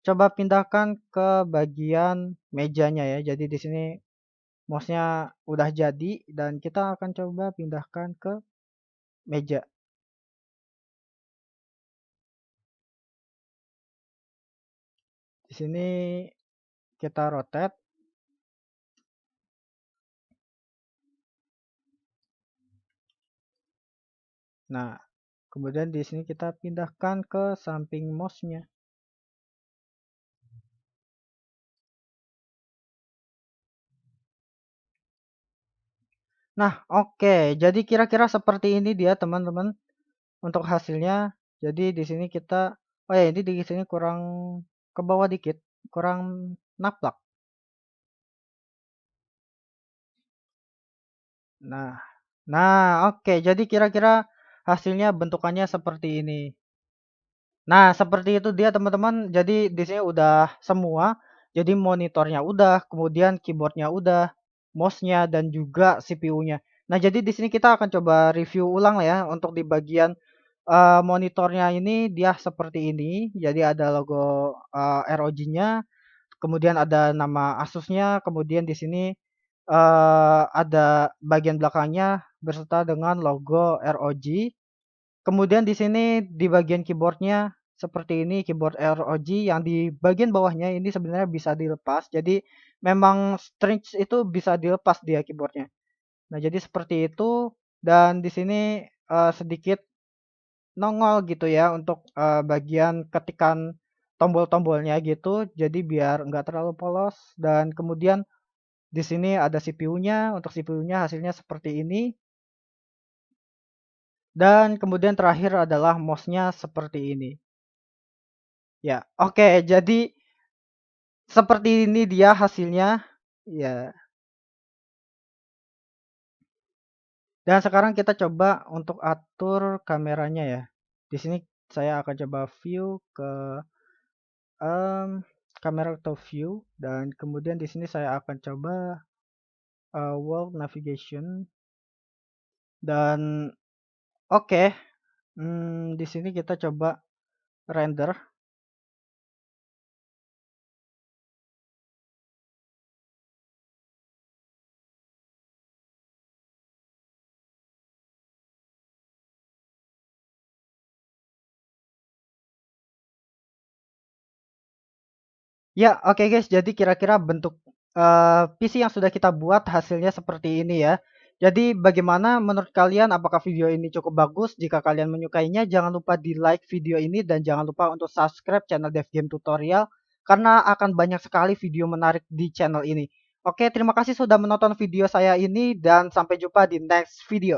coba pindahkan ke bagian mejanya ya. Jadi di sini mouse-nya udah jadi dan kita akan coba pindahkan ke meja. Di sini kita rotate. Nah, kemudian di sini kita pindahkan ke samping mouse-nya. Nah, oke. Jadi kira-kira seperti ini dia teman-teman untuk hasilnya. Jadi di sini kita, oh ya ini di sini kurang ke bawah dikit, kurang naplak. Nah, nah, oke. Jadi kira-kira hasilnya bentukannya seperti ini. Nah, seperti itu dia teman-teman. Jadi di sini udah semua. Jadi monitornya udah, kemudian keyboardnya udah, mouse-nya dan juga CPU-nya. Nah, jadi di sini kita akan coba review ulang lah ya untuk di bagian monitornya ini dia seperti ini. Jadi ada logo ROG-nya, kemudian ada nama Asus-nya, kemudian di sini ada bagian belakangnya berserta dengan logo ROG. Kemudian di sini di bagian keyboardnya seperti ini keyboard ROG yang di bagian bawahnya ini sebenarnya bisa dilepas. Jadi memang strings itu bisa dilepas dia keyboardnya. Nah jadi seperti itu dan di sini sedikit nongol gitu ya untuk bagian ketikan tombol-tombolnya gitu. Jadi biar enggak terlalu polos dan kemudian di sini ada CPU-nya. Untuk CPU-nya hasilnya seperti ini. Dan kemudian terakhir adalah mouse-nya seperti ini. Ya, oke. Jadi seperti ini dia hasilnya. Ya. Dan sekarang kita coba untuk atur kameranya ya. Di sini saya akan coba view ke kamera atau view dan kemudian di sini saya akan coba world navigation dan oke. Di sini kita coba render. Ya, oke guys. Jadi kira-kira bentuk PC yang sudah kita buat hasilnya seperti ini ya. Jadi bagaimana menurut kalian? Apakah video ini cukup bagus? Jika kalian menyukainya, jangan lupa di like video ini dan jangan lupa untuk subscribe channel Dev Game Tutorial karena akan banyak sekali video menarik di channel ini. Oke, terima kasih sudah menonton video saya ini dan sampai jumpa di next video.